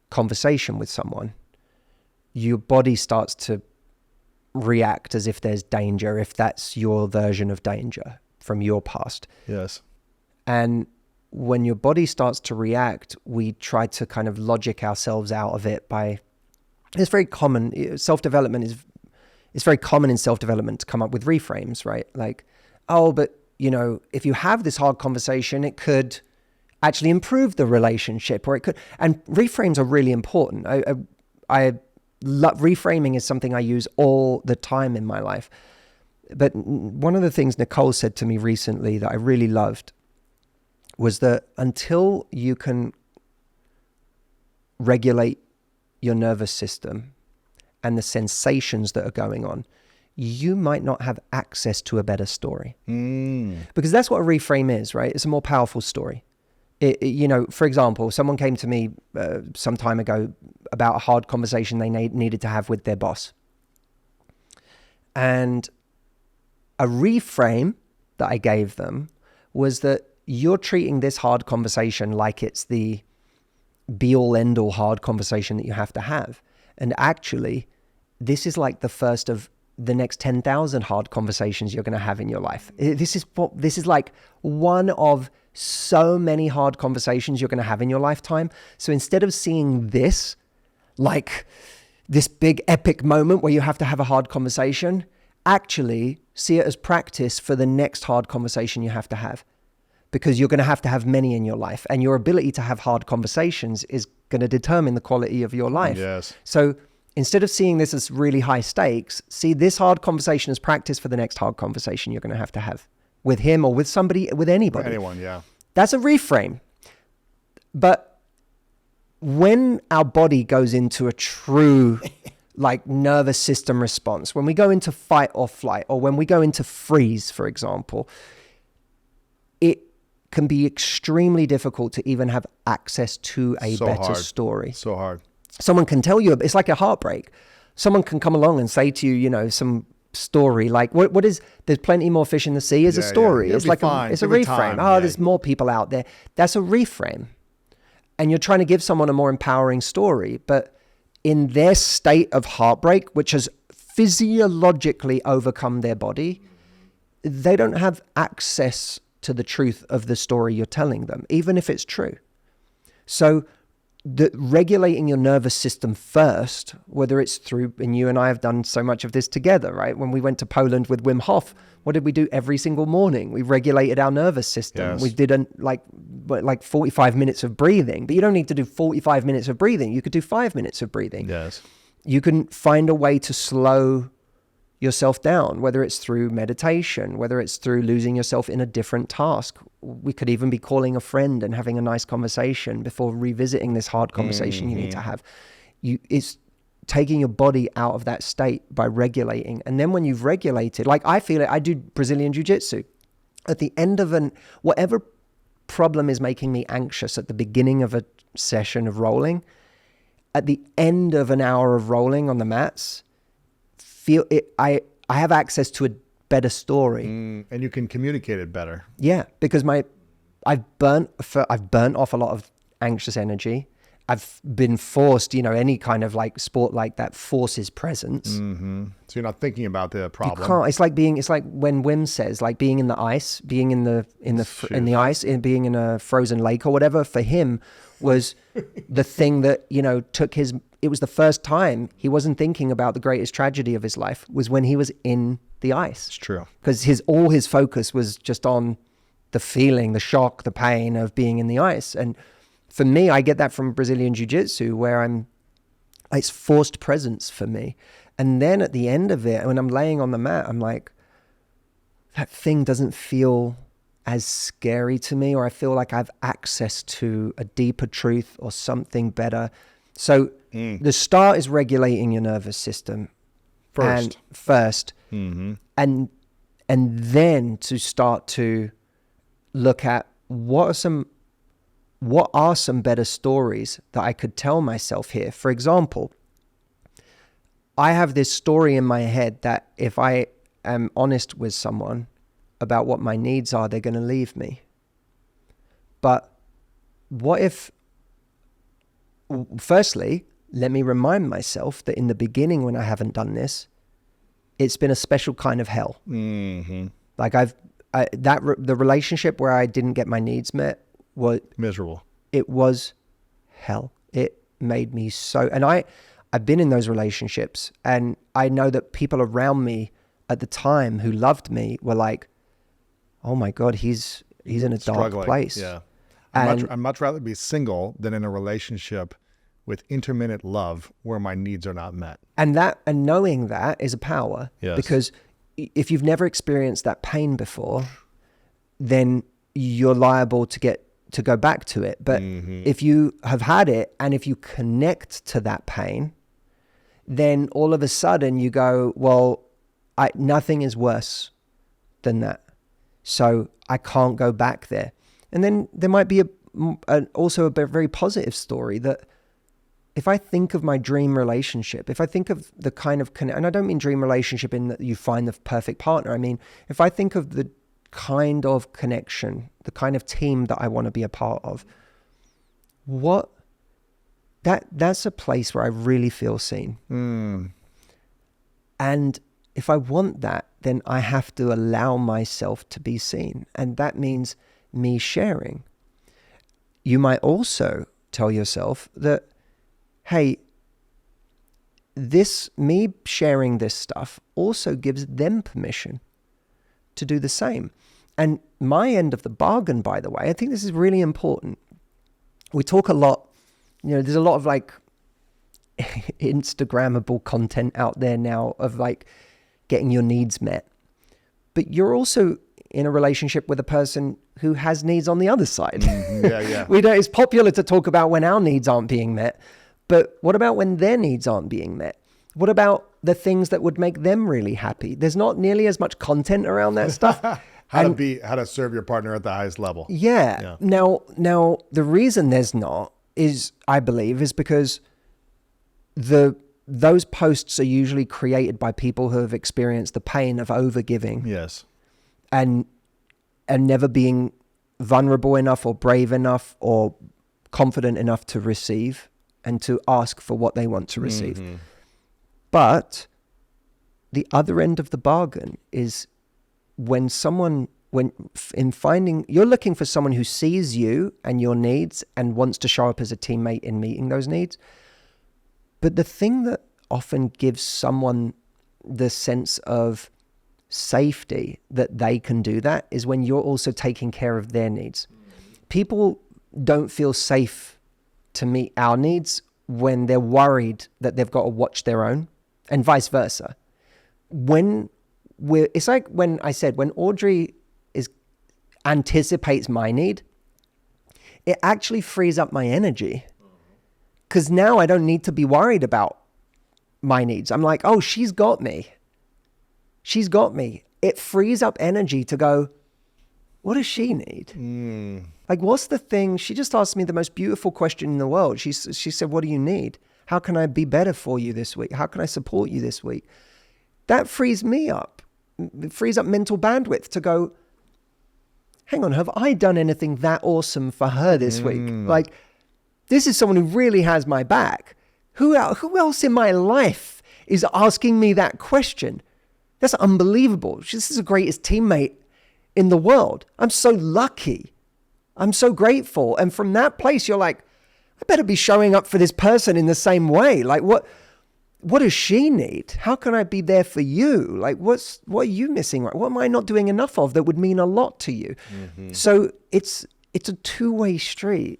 Speaker 1: conversation with someone, your body starts to react as if there's danger, if that's your version of danger from your past.
Speaker 3: Yes.
Speaker 1: And when your body starts to react, we try to kind of logic ourselves out of it by, it's very common, self-development is, it's very common in self-development to come up with reframes, right? Like, oh, but if you have this hard conversation, it could actually improve the relationship, or it could, and reframes are really important. Reframing is something I use all the time in my life. But one of the things Nicole said to me recently that I really loved was that until you can regulate your nervous system and the sensations that are going on, you might not have access to a better story. Because that's what a reframe is, right? It's a more powerful story. For example, someone came to me some time ago about a hard conversation they needed to have with their boss. And a reframe that I gave them was that you're treating this hard conversation like it's the be-all, end-all hard conversation that you have to have. And actually, this is like the first of the next 10,000 hard conversations you're going to have in your life. This is like one of so many hard conversations you're going to have in your lifetime. So instead of seeing this like this big epic moment where you have to have a hard conversation, actually see it as practice for the next hard conversation you have to have, because you're going to have many in your life, and your ability to have hard conversations is going to determine the quality of your life.
Speaker 3: Yes.
Speaker 1: So instead of seeing this as really high stakes, see this hard conversation as practice for the next hard conversation you're going to have with him or with somebody, with anybody.
Speaker 3: Anyone, yeah.
Speaker 1: That's a reframe. But when our body goes into a true like nervous system response, when we go into fight or flight, or when we go into freeze, for example, it can be extremely difficult to even have access to a better story.
Speaker 3: So hard.
Speaker 1: Someone can tell you, it's like a heartbreak. Someone can come along and say to you, some story like, what is, there's plenty more fish in the sea is a story.
Speaker 3: Yeah.
Speaker 1: It's like it's a reframe. There's more people out there. That's a reframe. And you're trying to give someone a more empowering story. But in their state of heartbreak, which has physiologically overcome their body, they don't have access to the truth of the story you're telling them, even if it's true. So regulating your nervous system first, whether it's through, and you and I have done so much of this together, right? When we went to Poland with Wim Hof, what did we do every single morning? We regulated our nervous system.
Speaker 3: Yes.
Speaker 1: We did like 45 minutes of breathing, but you don't need to do 45 minutes of breathing. You could do 5 minutes of breathing.
Speaker 3: Yes.
Speaker 1: You can find a way to slow yourself down, whether it's through meditation, whether it's through losing yourself in a different task. We could even be calling a friend and having a nice conversation before revisiting this hard conversation you need to have. It's taking your body out of that state by regulating. And then when you've regulated, like I feel it, I do Brazilian Jiu-Jitsu. At the end of whatever problem is making me anxious at the beginning of a session of rolling, at the end of an hour of rolling on the mats, I have access to a better story.
Speaker 3: And you can communicate it better.
Speaker 1: Yeah, because I've burnt off a lot of anxious energy. I've been forced, any kind of like sport like that forces presence.
Speaker 3: So you're not thinking about the problem.
Speaker 1: You can't. It's like when Wim says, like being in the ice, being in the ice, being in a frozen lake or whatever. For him, was the thing that it was the first time he wasn't thinking about the greatest tragedy of his life, was when he was in the ice.
Speaker 3: It's true. Because
Speaker 1: all his focus was just on the feeling, the shock, the pain of being in the ice. And for me, I get that from Brazilian Jiu-Jitsu, where it's forced presence for me. And then at the end of it, when I'm laying on the mat, I'm like, that thing doesn't feel as scary to me, or I feel like I have access to a deeper truth or something better. So the start is regulating your nervous system first. And then to start to look at what are some better stories that I could tell myself here. For example, I have this story in my head that if I am honest with someone about what my needs are, they're going to leave me. But what if, firstly, let me remind myself that in the beginning, when I haven't done this, it's been a special kind of hell. Like the relationship where I didn't get my needs met was
Speaker 3: miserable.
Speaker 1: It was hell. It made me so, and I've been in those relationships, and I know that people around me at the time who loved me were like, oh my God, he's in a dark place.
Speaker 3: Yeah. I'd much rather be single than in a relationship with intermittent love where my needs are not met.
Speaker 1: And knowing that is a power.
Speaker 3: Yes.
Speaker 1: Because if you've never experienced that pain before, then you're liable to go back to it. But if you have had it, and if you connect to that pain, then all of a sudden you go, well, nothing is worse than that. So I can't go back there. And then there might be also a very positive story that if I think of my dream relationship, if I think of the kind of and I don't mean dream relationship in that you find the perfect partner. I mean, if I think of the kind of connection, the kind of team that I want to be a part of, that's a place where I really feel seen. And if I want that, then I have to allow myself to be seen. And that means me sharing. You might also tell yourself that, hey, me sharing this stuff also gives them permission to do the same. And my end of the bargain, by the way, I think this is really important. We talk a lot, there's a lot of like Instagrammable content out there now of like getting your needs met. But you're also in a relationship with a person who has needs on the other side.
Speaker 3: Yeah.
Speaker 1: It's popular to talk about when our needs aren't being met, but what about when their needs aren't being met? What about the things that would make them really happy? There's not nearly as much content around that stuff.
Speaker 3: How to serve your partner at the highest level.
Speaker 1: Yeah. Now the reason there's not is, I believe, is because those posts are usually created by people who have experienced the pain of overgiving.
Speaker 3: Yes.
Speaker 1: And never being vulnerable enough or brave enough or confident enough to receive and to ask for what they want to receive. But the other end of the bargain is when someone you're looking for someone who sees you and your needs and wants to show up as a teammate in meeting those needs. But the thing that often gives someone the sense of safety that they can do that is when you're also taking care of their needs. People don't feel safe to meet our needs when they're worried that they've got to watch their own, and vice versa. It's like when I said, when Audrey anticipates my need, it actually frees up my energy, because now I don't need to be worried about my needs. I'm like, oh, she's got me. She's got me. It frees up energy to go, what does she need? Like, what's the thing? She just asked me the most beautiful question in the world. She said, what do you need? How can I be better for you this week? How can I support you this week? That frees me up. It frees up mental bandwidth to go, hang on, have I done anything that awesome for her this week? Like, this is someone who really has my back. Who else in my life is asking me that question? That's unbelievable. This is the greatest teammate in the world. I'm so lucky. I'm so grateful. And from that place, you're like, I better be showing up for this person in the same way. Like, what does she need? How can I be there for you? Like, what are you missing? What am I not doing enough of that would mean a lot to you? So it's a two-way street.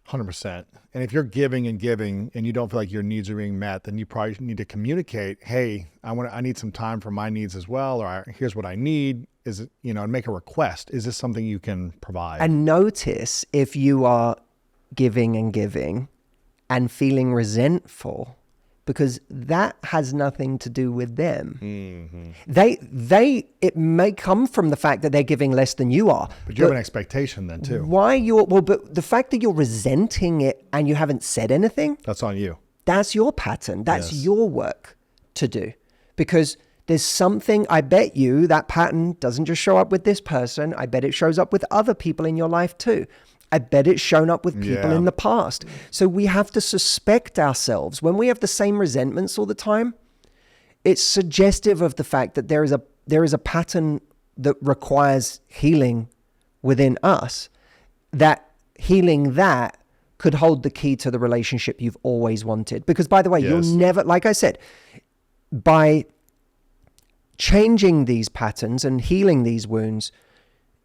Speaker 3: 100%. And if you're giving and you don't feel like your needs are being met, then you probably need to communicate, hey, I need some time for my needs as well, or here's what I need. Is it, and make a request. Is this something you can provide?
Speaker 1: And notice if you are giving and feeling resentful, because that has nothing to do with them. It may come from the fact that they're giving less than you are.
Speaker 3: But you have an expectation then too.
Speaker 1: But the fact that you're resenting it and you haven't said anything,
Speaker 3: that's on you.
Speaker 1: That's your pattern. That's your work to do. Because there's something, I bet you that pattern doesn't just show up with this person. I bet it shows up with other people in your life too. I bet it's shown up with people in the past. So we have to suspect ourselves. When we have the same resentments all the time, it's suggestive of the fact that there is a pattern that requires healing within us, that healing that could hold the key to the relationship you've always wanted. Because by the way, you'll never, like I said, by changing these patterns and healing these wounds,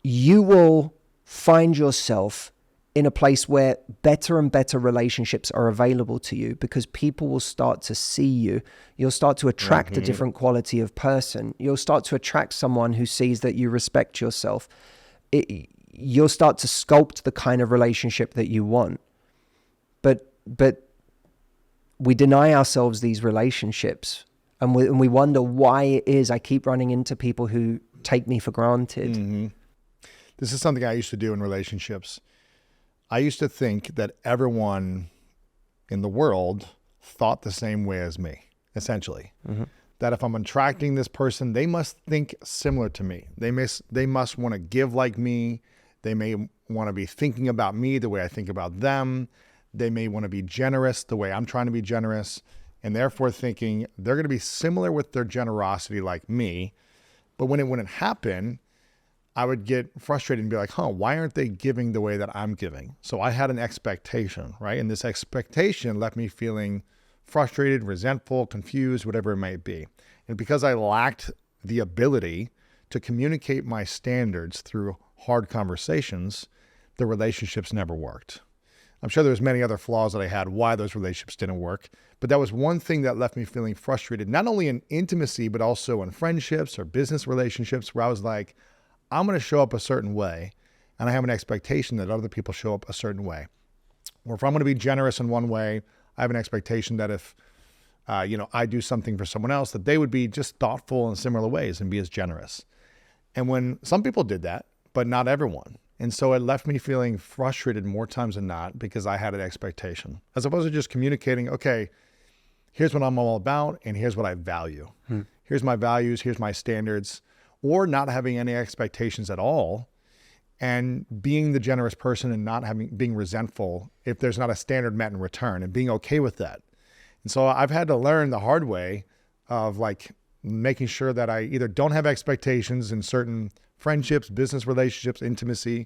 Speaker 1: you will find yourself in a place where better and better relationships are available to you, because people will start to see you. You'll start to attract a different quality of person. You'll start to attract someone who sees that you respect yourself. You'll start to sculpt the kind of relationship that you want. But we deny ourselves these relationships, and we wonder why it is I keep running into people who take me for granted.
Speaker 3: This is something I used to do in relationships. I used to think that everyone in the world thought the same way as me, essentially. That if I'm attracting this person, they must think similar to me. They must want to give like me. They may want to be thinking about me the way I think about them. They may want to be generous the way I'm trying to be generous, and therefore thinking they're going to be similar with their generosity like me. But when it wouldn't happen, I would get frustrated and be like, why aren't they giving the way that I'm giving? So I had an expectation, right? And this expectation left me feeling frustrated, resentful, confused, whatever it might be. And because I lacked the ability to communicate my standards through hard conversations, the relationships never worked. I'm sure there's many other flaws that I had why those relationships didn't work, but that was one thing that left me feeling frustrated, not only in intimacy, but also in friendships or business relationships, where I was like, I'm going to show up a certain way, and I have an expectation that other people show up a certain way. Or if I'm going to be generous in one way, I have an expectation that if I do something for someone else, that they would be just thoughtful in similar ways and be as generous. And when some people did that, but not everyone. And so it left me feeling frustrated more times than not, because I had an expectation, as opposed to just communicating, okay, here's what I'm all about, and here's what I value. Here's my values, here's my standards. Or not having any expectations at all, and being the generous person and not being resentful if there's not a standard met in return, and being okay with that. And so I've had to learn the hard way of like making sure that I either don't have expectations in certain friendships, business relationships, intimacy,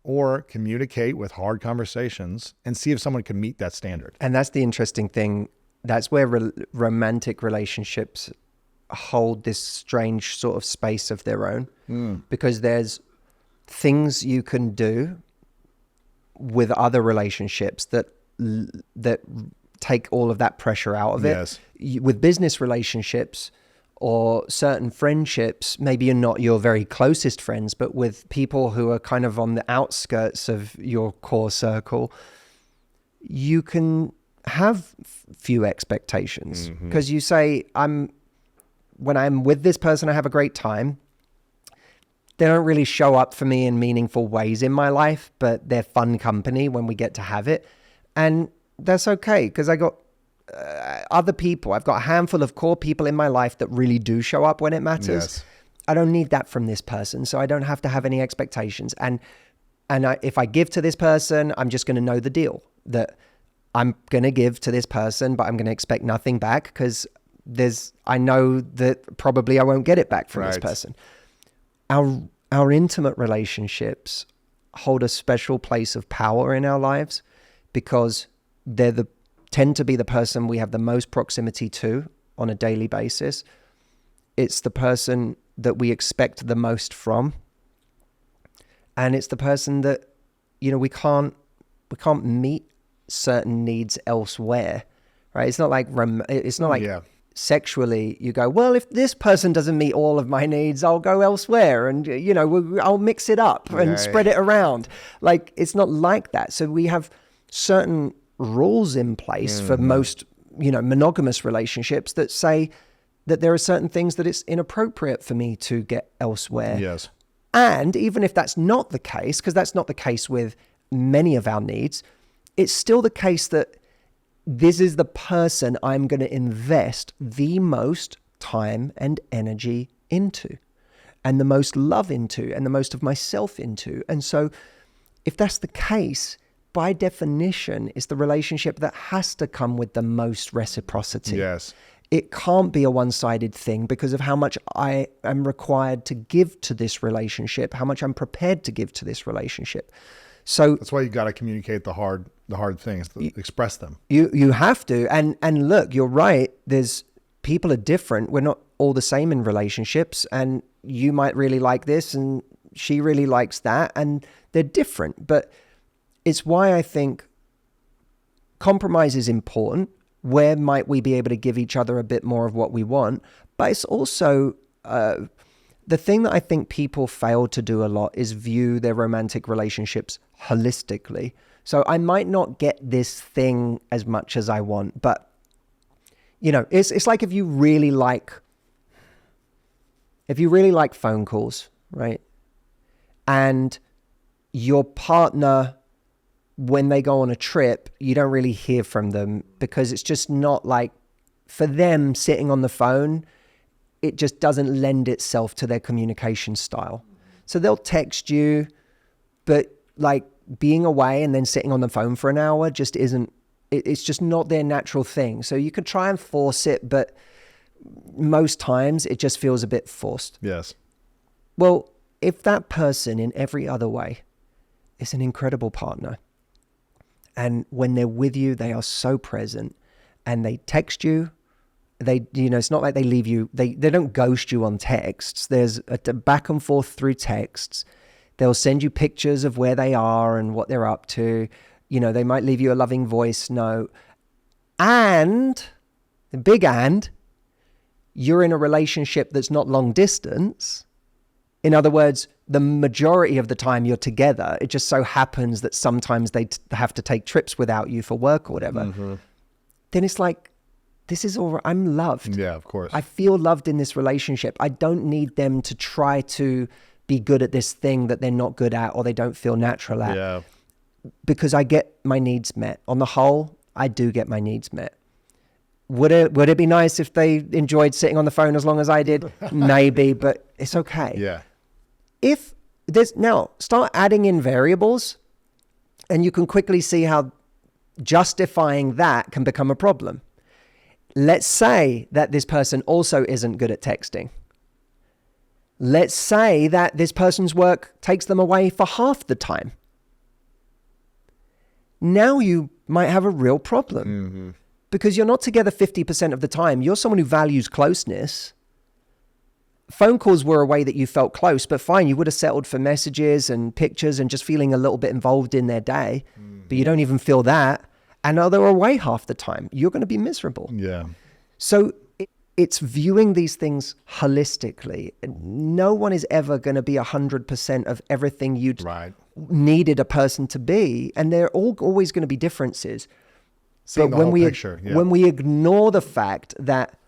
Speaker 3: or communicate with hard conversations and see if someone can meet that standard.
Speaker 1: And that's the interesting thing. That's where romantic relationships hold this strange sort of space of their own, because there's things you can do with other relationships that take all of that pressure out of it.
Speaker 3: Yes.
Speaker 1: With business relationships or certain friendships, maybe you're not your very closest friends, but with people who are kind of on the outskirts of your core circle, you can have few expectations, because you say, when I'm with this person, I have a great time. They don't really show up for me in meaningful ways in my life, but they're fun company when we get to have it. And that's okay, because I got other people. I've got a handful of core people in my life that really do show up when it matters.
Speaker 3: Yes.
Speaker 1: I don't need that from this person, so I don't have to have any expectations. And if I give to this person, I'm just going to know the deal, that I'm going to give to this person, but I'm going to expect nothing back, because I know that probably I won't get it back from this person. Our intimate relationships hold a special place of power in our lives, because they're tend to be the person we have the most proximity to on a daily basis. It's the person that we expect the most from. And it's the person that, we can't meet certain needs elsewhere, right? It's not like, sexually you go, well, if this person doesn't meet all of my needs, I'll go elsewhere, and I'll mix it up and spread it around. Like, it's not like that. So we have certain rules in place for most monogamous relationships that say that there are certain things that it's inappropriate for me to get elsewhere.
Speaker 3: Yes.
Speaker 1: And even if that's not the case, because that's not the case with many of our needs, it's still the case that this is the person I'm going to invest the most time and energy into, and the most love into, and the most of myself into. And so if that's the case, by definition, it's the relationship that has to come with the most reciprocity.
Speaker 3: Yes.
Speaker 1: It can't be a one-sided thing, because of how much I am required to give to this relationship, how much I'm prepared to give to this relationship. So
Speaker 3: that's why you got to communicate the hard things, express them.
Speaker 1: You have to. And look, you're right. People are different. We're not all the same in relationships, and you might really like this and she really likes that, and they're different. But it's why I think compromise is important. Where might we be able to give each other a bit more of what we want? But it's also the thing that I think people fail to do a lot is view their romantic relationships holistically. So I might not get this thing as much as I want, but it's like if you really like phone calls, right? And your partner, when they go on a trip, you don't really hear from them, because it's just not like, for them, sitting on the phone, it just doesn't lend itself to their communication style. So they'll text you, but like being away and then sitting on the phone for an hour just isn't, it's just not their natural thing. So you could try and force it, but most times it just feels a bit forced.
Speaker 3: Yes.
Speaker 1: Well, if that person in every other way is an incredible partner, and when they're with you, they are so present, and they text you, it's not like they leave you, they don't ghost you on texts. There's a back and forth through texts. They'll send you pictures of where they are and what they're up to. They might leave you a loving voice note. And, the big and, you're in a relationship that's not long distance. In other words, the majority of the time you're together. It just so happens that sometimes they have to take trips without you for work or whatever. Mm-hmm. Then it's like, this is all right. I'm loved.
Speaker 3: Yeah, of course.
Speaker 1: I feel loved in this relationship. I don't need them to try to be good at this thing that they're not good at, or they don't feel natural at.
Speaker 3: Yeah.
Speaker 1: Because I get my needs met. On the whole, I do get my needs met. Would it be nice if they enjoyed sitting on the phone as long as I did? Maybe, but it's okay.
Speaker 3: Yeah.
Speaker 1: If there's now, start adding in variables, and you can quickly see how justifying that can become a problem. Let's say that this person also isn't good at texting. let's say that this person's work takes them away for half the time. Now you might have a real problem because you're not together 50% of the time. You're someone who values closeness. Phone calls were a way that you felt close, but fine, you would have settled for messages and pictures and just feeling a little bit involved in their day, but you don't even feel that. And now they're away half the time. You're going to be miserable.
Speaker 3: Yeah.
Speaker 1: So it's viewing these things holistically. No one is ever going to be 100% of everything you needed a person to be. And there are always going to be differences.
Speaker 3: Seeing
Speaker 1: but
Speaker 3: the whole picture. Yeah.
Speaker 1: When we ignore the fact that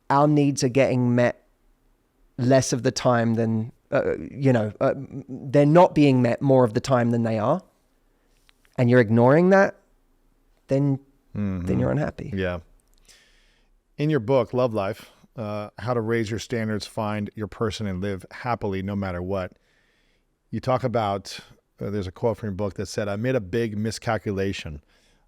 Speaker 1: our needs are getting met less of the time than, they're not being met more of the time than they are, and you're ignoring that, then you're unhappy.
Speaker 3: Yeah. In your book, Love Life, How to Raise Your Standards, Find Your Person, and Live Happily No Matter What, you talk about, there's a quote from your book that said, "I made a big miscalculation.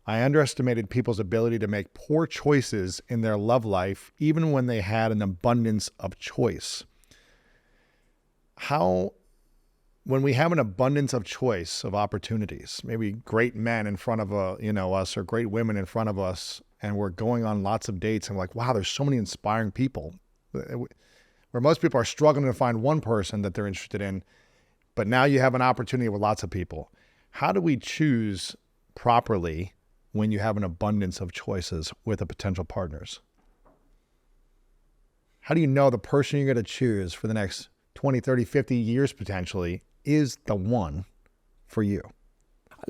Speaker 3: I underestimated people's ability to make poor choices in their love life, even when they had an abundance of choice." When we have an abundance of choice of opportunities, maybe great men in front of us or great women in front of us, and we're going on lots of dates and we're like, wow, there's so many inspiring people, where most people are struggling to find one person that they're interested in, but now you have an opportunity with lots of people. How do we choose properly when you have an abundance of choices with the potential partners? How do you know the person you're going to choose for the next 20, 30, 50 years potentially is the one for you?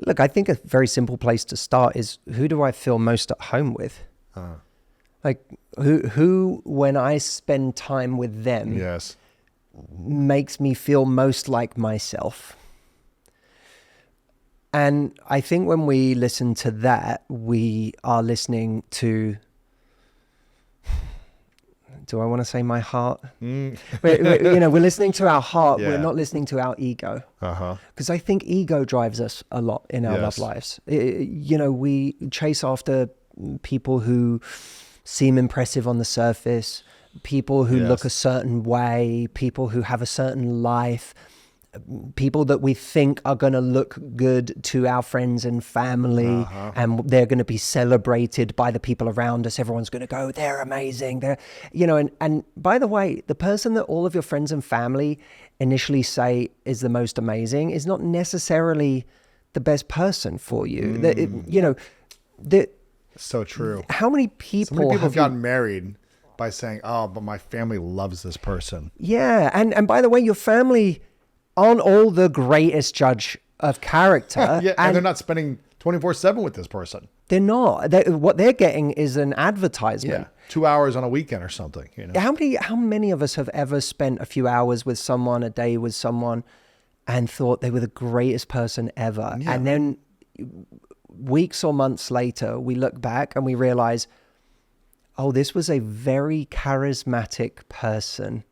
Speaker 1: Look, I think a very simple place to start is, who do I feel most at home with? Like who, when I spend time with them, makes me feel most like myself. And I think when we listen to that, we are listening to, do I want to say my heart? We're listening to our heart. Yeah. We're not listening to our ego. Because I think ego drives us a lot in our love lives. We chase after people who seem impressive on the surface, people who look a certain way, people who have a certain life, people that we think are going to look good to our friends and family, and they're going to be celebrated by the people around us. Everyone's going to go, they're amazing. They're, and by the way, the person that all of your friends and family initially say is the most amazing is not necessarily the best person for you.
Speaker 3: So true.
Speaker 1: How many people
Speaker 3: have gotten married by saying, oh, but my family loves this person.
Speaker 1: Yeah. And by the way, your family aren't all the greatest judge of character.
Speaker 3: And they're not spending 24/7 with this person.
Speaker 1: They're not. What they're getting is an advertisement.
Speaker 3: 2 hours on a weekend or something.
Speaker 1: How many of us have ever spent a few hours with someone, a day with someone, and thought they were the greatest person ever? Yeah. And then weeks or months later, we look back and we realize, oh, this was a very charismatic person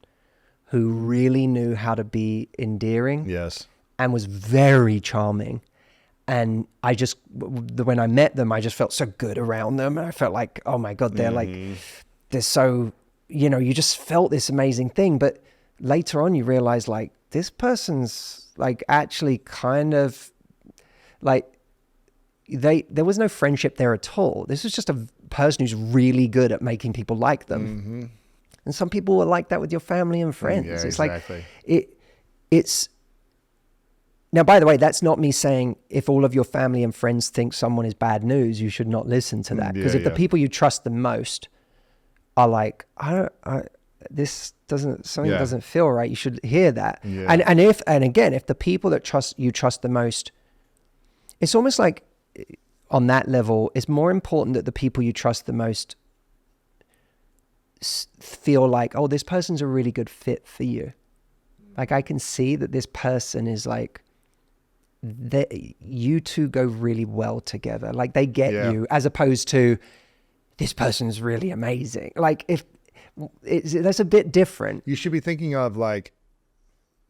Speaker 1: who really knew how to be endearing. Yes. And was very charming. And when I met them, I just felt so good around them. And I felt like, oh my God, they're so, you just felt this amazing thing. But later on, you realize like, this person's like actually kind of like, there was no friendship there at all. This was just a person who's really good at making people like them. And some people are like that with your family and friends.
Speaker 3: Yeah,
Speaker 1: it's
Speaker 3: exactly.
Speaker 1: Like, it's, now, by the way, that's not me saying if all of your family and friends think someone is bad news, you should not listen to that. Because if the people you trust the most are like, this doesn't feel right, you should hear that. Yeah. And again, if the people that you trust the most, it's almost like on that level, it's more important that the people you trust the most feel like, oh, this person's a really good fit for you. Like, I can see that this person is like, you two go really well together. Like, they get you, as opposed to, this person's really amazing. Like, that's a bit different.
Speaker 3: You should be thinking of like,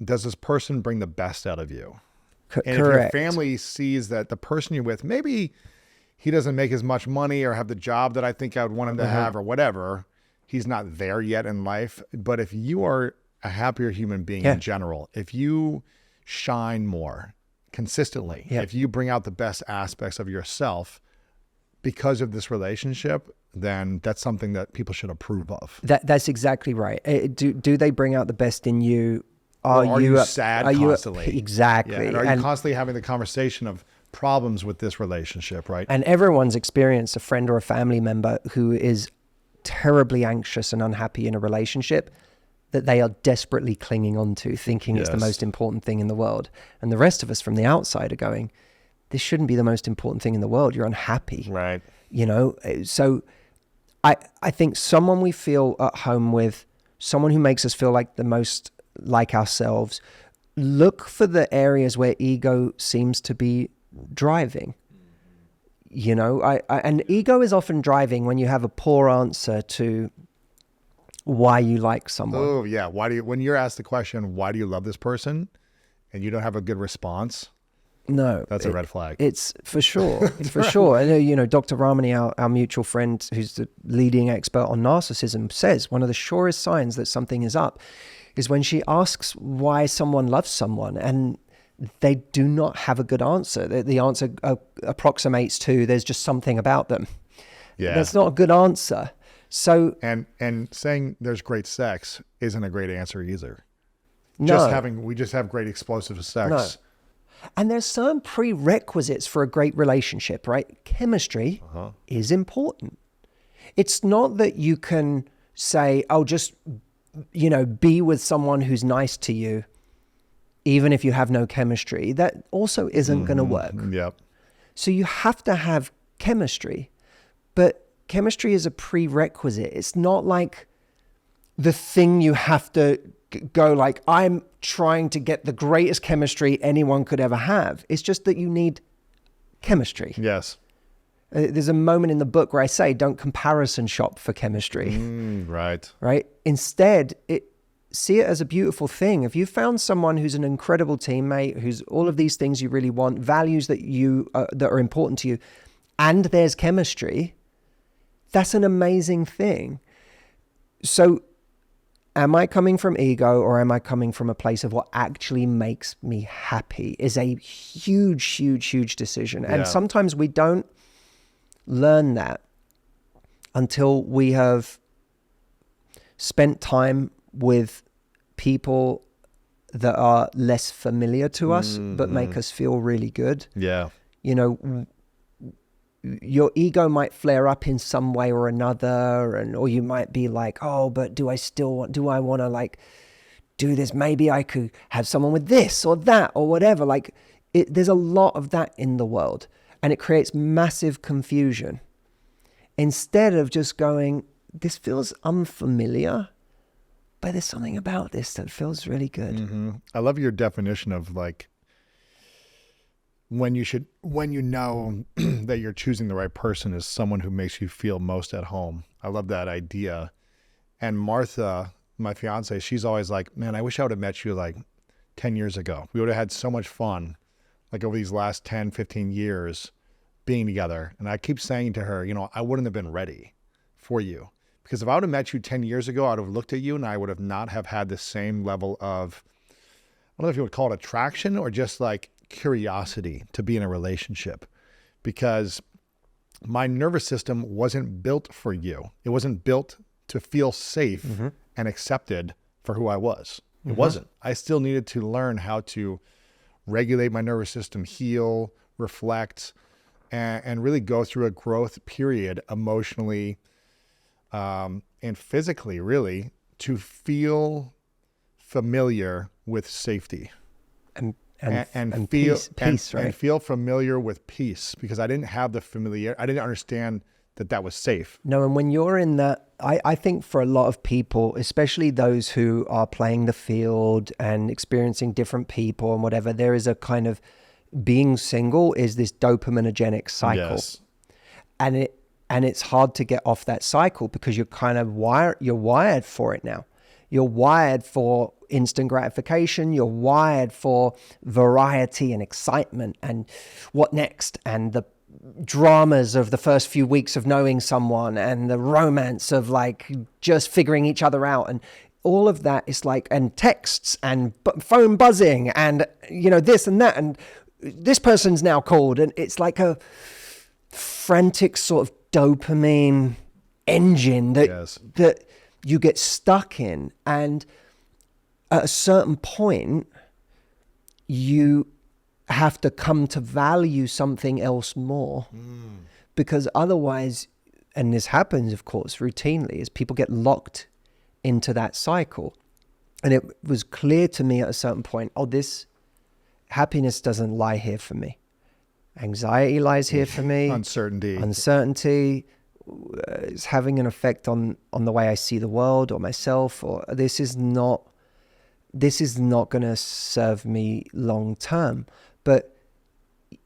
Speaker 3: does this person bring the best out of you? And
Speaker 1: correct.
Speaker 3: If your family sees that the person you're with, maybe he doesn't make as much money or have the job that I think I would want him to have or whatever, he's not there yet in life. But if you are a happier human being in general. If you shine more consistently, if you bring out the best aspects of yourself because of this relationship, then that's something that people should approve of.
Speaker 1: That's exactly right. Do they bring out the best in you?
Speaker 3: Are you sad constantly?
Speaker 1: Exactly.
Speaker 3: Yeah, and are you constantly having the conversation of problems with this relationship, right?
Speaker 1: And everyone's experienced a friend or a family member who is terribly anxious and unhappy in a relationship that they are desperately clinging on to, thinking it's the most important thing in the world. And the rest of us from the outside are going, this shouldn't be the most important thing in the world. You're unhappy.
Speaker 3: Right.
Speaker 1: You know, so I think someone we feel at home with, someone who makes us feel like the most like ourselves, look for the areas where ego seems to be driving. You know, and ego is often driving when you have a poor answer to why you like someone.
Speaker 3: Oh yeah. When you're asked the question, why do you love this person? And you don't have a good response.
Speaker 1: No,
Speaker 3: that's a red flag.
Speaker 1: It's for sure. It's for sure. I know, you know, Dr. Ramani, our mutual friend, who's the leading expert on narcissism, says one of the surest signs that something is up is when she asks why someone loves someone and they do not have a good answer. The answer approximates to there's just something about them.
Speaker 3: Yeah.
Speaker 1: That's not a good answer. So
Speaker 3: and saying there's great sex isn't a great answer either.
Speaker 1: No.
Speaker 3: We just have great explosive sex.
Speaker 1: No. And there's some prerequisites for a great relationship, right? Chemistry is important. It's not that you can say, oh, just, you know, be with someone who's nice to you, even if you have no chemistry. That also isn't going to work.
Speaker 3: Yep.
Speaker 1: So you have to have chemistry, but chemistry is a prerequisite. It's not like the thing you have to go like, I'm trying to get the greatest chemistry anyone could ever have. It's just that you need chemistry.
Speaker 3: Yes.
Speaker 1: There's a moment in the book where I say, don't comparison shop for chemistry.
Speaker 3: Right.
Speaker 1: Right. Instead, see it as a beautiful thing. If you found someone who's an incredible teammate, who's all of these things you really want, values that that are important to you, and there's chemistry, that's an amazing thing. So am I coming from ego or am I coming from a place of what actually makes me happy is a huge, huge, huge decision. And sometimes we don't learn that until we have spent time with people that are less familiar to us, but make us feel really good.
Speaker 3: Yeah.
Speaker 1: You know, your ego might flare up in some way or another, or you might be like, oh, but do I want to like do this? Maybe I could have someone with this or that or whatever. Like there's a lot of that in the world and it creates massive confusion. Instead of just going, this feels unfamiliar, but there's something about this that feels really good.
Speaker 3: I love your definition of like, when you know that you're choosing the right person is someone who makes you feel most at home. I love that idea. And Martha, my fiance, she's always like, man, I wish I would have met you like 10 years ago. We would have had so much fun, like over these last 10, 15 years being together. And I keep saying to her, you know, I wouldn't have been ready for you because if I would have met you 10 years ago, I would have looked at you and I would have not have had the same level of, I don't know if you would call it attraction or just like curiosity to be in a relationship, because my nervous system wasn't built for you. It wasn't built to feel safe and accepted for who I was. It wasn't. I still needed to learn how to regulate my nervous system, heal, reflect, and really go through a growth period emotionally and physically, really, to feel familiar with safety. And feel
Speaker 1: peace, right?
Speaker 3: And feel familiar with peace, because I didn't have the familiar. I didn't understand that was safe.
Speaker 1: No, and when you're in that, I think for a lot of people, especially those who are playing the field and experiencing different people and whatever, there is a kind of being single is this dopaminogenic cycle, and it's hard to get off that cycle because you're kind of wired for it now. You're wired for instant gratification. You're wired for variety and excitement and what next and the dramas of the first few weeks of knowing someone and the romance of like just figuring each other out. And all of that is like, and texts and phone buzzing and, this and that. And this person's now called. And it's like a frantic sort of dopamine engine that you get stuck in. And at a certain point, you have to come to value something else more, because otherwise, and this happens, of course, routinely, is people get locked into that cycle. And it was clear to me at a certain point, this happiness doesn't lie here for me. Anxiety lies here for me. Uncertainty is having an effect on the way I see the world or myself, or this is not going to serve me long term. But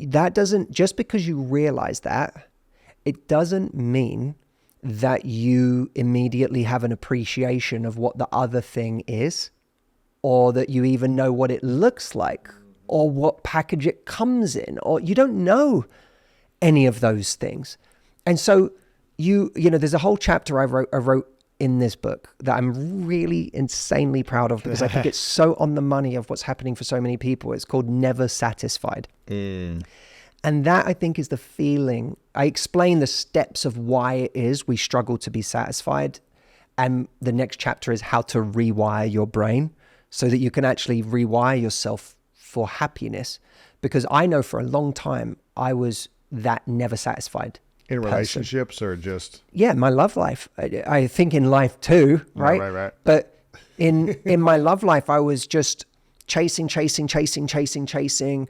Speaker 1: that doesn't, just because you realize that, it doesn't mean that you immediately have an appreciation of what the other thing is, or that you even know what it looks like, or what package it comes in, or you don't know any of those things. And so there's a whole chapter I wrote in this book that I'm really insanely proud of, because I think it's so on the money of what's happening for so many people. It's called Never Satisfied. And that, I think, is the feeling. I explain the steps of why it is we struggle to be satisfied. And the next chapter is how to rewire your brain so that you can actually rewire yourself for happiness. Because I know for a long time, I was that never satisfied
Speaker 3: in relationships or just?
Speaker 1: Yeah, my love life. I think in life too, right?
Speaker 3: Right.
Speaker 1: But in my love life, I was just chasing, dopamine.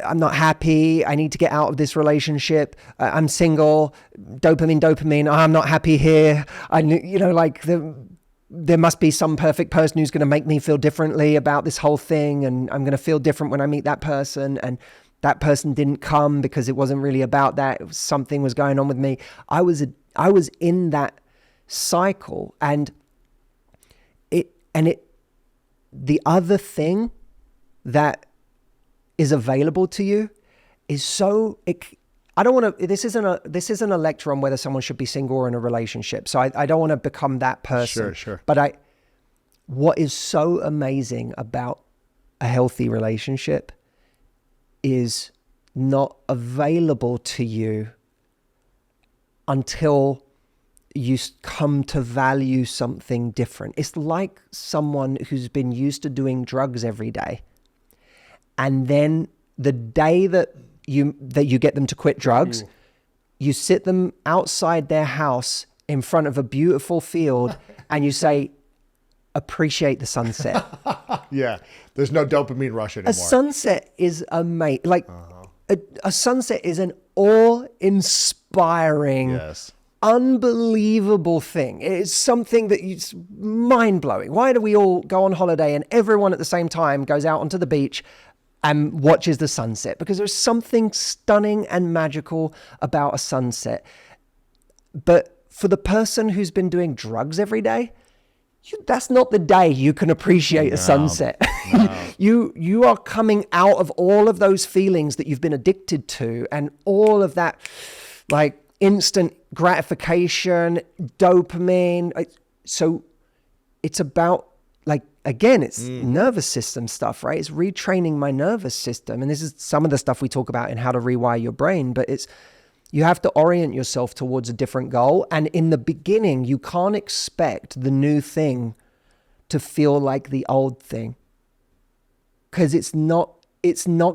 Speaker 1: I'm not happy. I need to get out of this relationship. I'm single. Dopamine. I'm not happy here. There must be some perfect person who's going to make me feel differently about this whole thing. And I'm going to feel different when I meet that person. And that person didn't come because it wasn't really about that. Something was going on with me. I was in that cycle, and the other thing that is available to you is so. I don't want to. This isn't a lecture on whether someone should be single or in a relationship. So I don't want to become that person.
Speaker 3: Sure.
Speaker 1: But what is so amazing about a healthy relationship is not available to you until you come to value something different. It's like someone who's been used to doing drugs every day, and then the day that you get them to quit drugs, you sit them outside their house in front of a beautiful field and you say, appreciate the sunset.
Speaker 3: Yeah, there's no dopamine rush anymore.
Speaker 1: A sunset is amazing. A sunset is an awe-inspiring, unbelievable thing. It's something that is mind-blowing. Why do we all go on holiday and everyone at the same time goes out onto the beach and watches the sunset? Because there's something stunning and magical about a sunset. But for the person who's been doing drugs every day, that's not the day you can appreciate a sunset. No. You are coming out of all of those feelings that you've been addicted to, and all of that like instant gratification, dopamine. So it's about, like, again, it's nervous system stuff, right? It's retraining my nervous system. And this is some of the stuff we talk about in how to rewire your brain, but you have to orient yourself towards a different goal. And in the beginning, you can't expect the new thing to feel like the old thing, because it's not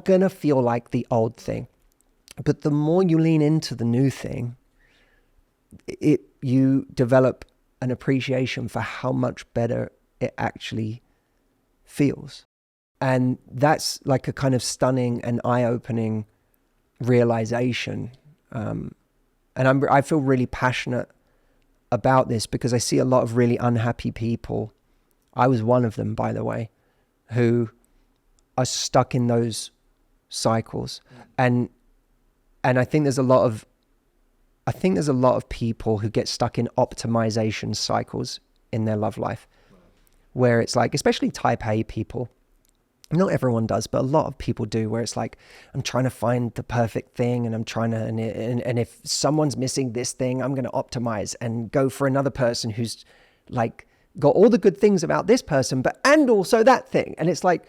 Speaker 1: going to feel like the old thing. But the more you lean into the new thing, you develop an appreciation for how much better it actually feels. And that's like a kind of stunning and eye-opening realization. And I feel really passionate about this because I see a lot of really unhappy people. I was one of them, by the way, who are stuck in those cycles. And I think there's a lot of people who get stuck in optimization cycles in their love life, where it's like, especially type A people, not everyone does, but a lot of people do, where it's like, I'm trying to find the perfect thing, and I'm trying to, and if someone's missing this thing, I'm going to optimize and go for another person who's like got all the good things about this person, and also that thing. And it's like,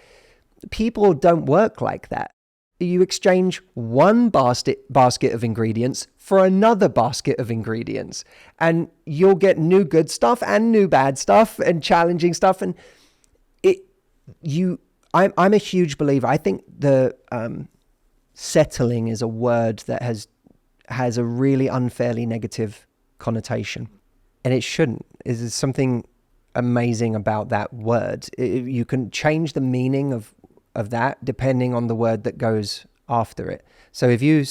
Speaker 1: people don't work like that. You exchange one basket of ingredients for another basket of ingredients, and you'll get new good stuff and new bad stuff and challenging stuff. And I'm a huge believer. I think the settling is a word that has a really unfairly negative connotation, and it shouldn't. There's something amazing about that word. You can change the meaning of that depending on the word that goes after it. So if you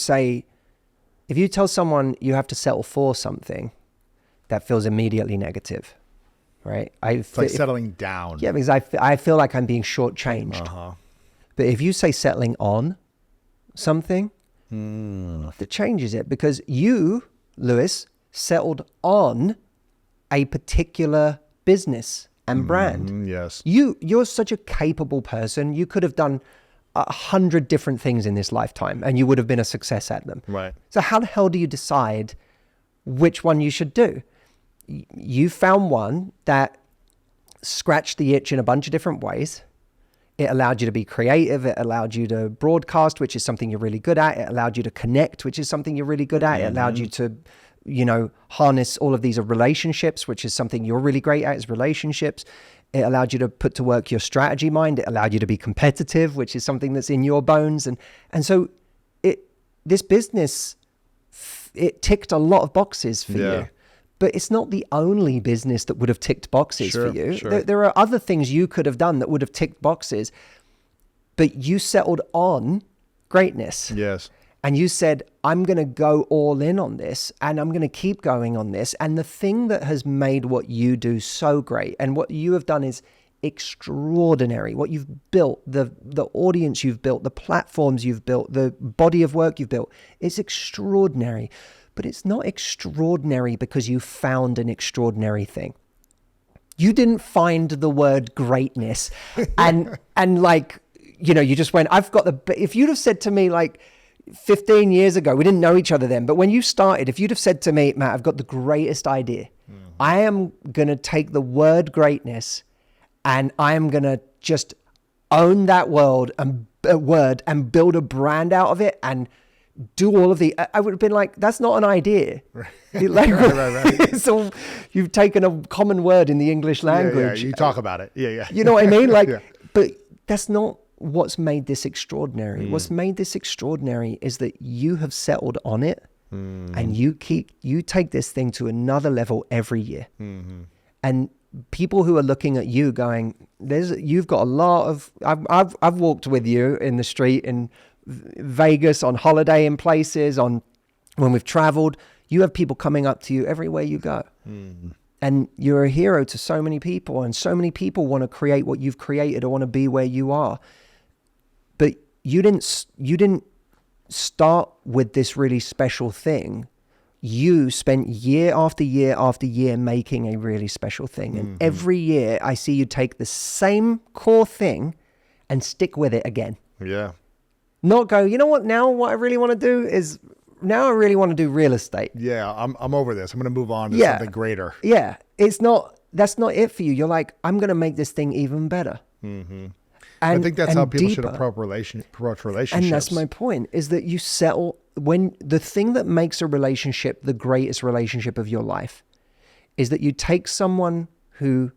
Speaker 1: tell someone you have to settle for something, that feels immediately negative, right?
Speaker 3: It's like settling down.
Speaker 1: Yeah, because I feel like I'm being shortchanged. But if you say settling on something, that changes it, because you, Lewis, settled on a particular business and brand.
Speaker 3: Yes.
Speaker 1: You're such a capable person. You could have done 100 different things in this lifetime and you would have been a success at them.
Speaker 3: Right.
Speaker 1: So how the hell do you decide which one you should do? You found one that scratched the itch in a bunch of different ways. It allowed you to be creative. It allowed you to broadcast, which is something you're really good at. It allowed you to connect, which is something you're really good at. It allowed you to, harness all of these relationships, which is something you're really great at, is relationships. It allowed you to put to work your strategy mind. It allowed you to be competitive, which is something that's in your bones. And so this business, it ticked a lot of boxes for you. But it's not the only business that would have ticked boxes for you.
Speaker 3: Sure.
Speaker 1: There are other things you could have done that would have ticked boxes, but you settled on greatness.
Speaker 3: Yes.
Speaker 1: And you said, I'm going to go all in on this, and I'm going to keep going on this. And the thing that has made what you do so great, and what you have done is extraordinary. What you've built, the audience you've built, the platforms you've built, the body of work you've built, it's extraordinary. But it's not extraordinary because you found an extraordinary thing. You didn't find the word greatness and you just went, if you'd have said to me like 15 years ago, we didn't know each other then, but when you started, if you'd have said to me, Matt, I've got the greatest idea. I am going to take the word greatness and I am going to just own that word and build a brand out of it and do all of I would have been like, that's not an idea. Right. Right. So you've taken a common word in the English language.
Speaker 3: Yeah, you talk about it. Yeah.
Speaker 1: You know what I mean? But that's not what's made this extraordinary. What's made this extraordinary is that you have settled on it and you take this thing to another level every year. And people who are looking at you going, you've got a lot of, I've walked with you in the street in Vegas, on holiday in places, when we've traveled. You have people coming up to you everywhere you go. And you're a hero to so many people, and so many people want to create what you've created or want to be where you are. But you didn't start with this really special thing. You spent year after year after year making a really special thing. And every year I see you take the same core thing and stick with it again.
Speaker 3: Yeah. Not
Speaker 1: go, you know what, now what I really want to do is, now I really want to do real estate.
Speaker 3: Yeah, I'm over this. I'm going to move on to something greater.
Speaker 1: Yeah, that's not it for you. You're like, I'm going to make this thing even better. And
Speaker 3: I think that's how people should approach relationships.
Speaker 1: And that's my point, is that you settle, when the thing that makes a relationship the greatest relationship of your life is that you take someone who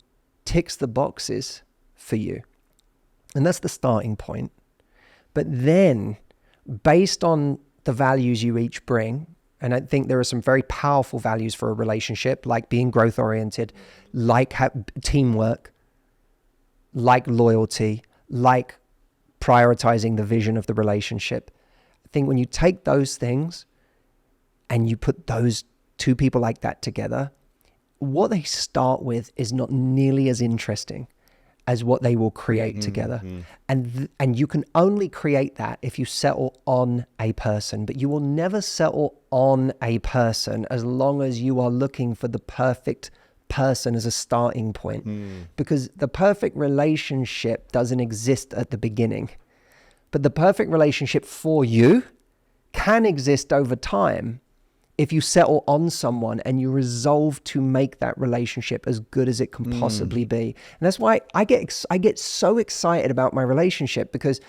Speaker 1: ticks the boxes for you. And that's the starting point. But then, based on the values you each bring, and I think there are some very powerful values for a relationship, like being growth-oriented, like teamwork, like loyalty, like prioritizing the vision of the relationship. I think when you take those things and you put those two people like that together, what they start with is not nearly as interesting as what they will create together. And you can only create that if you settle on a person, but you will never settle on a person as long as you are looking for the perfect person as a starting point, because the perfect relationship doesn't exist at the beginning, but the perfect relationship for you can exist over time if you settle on someone and you resolve to make that relationship as good as it can possibly be. And that's why I get so excited about my relationship, because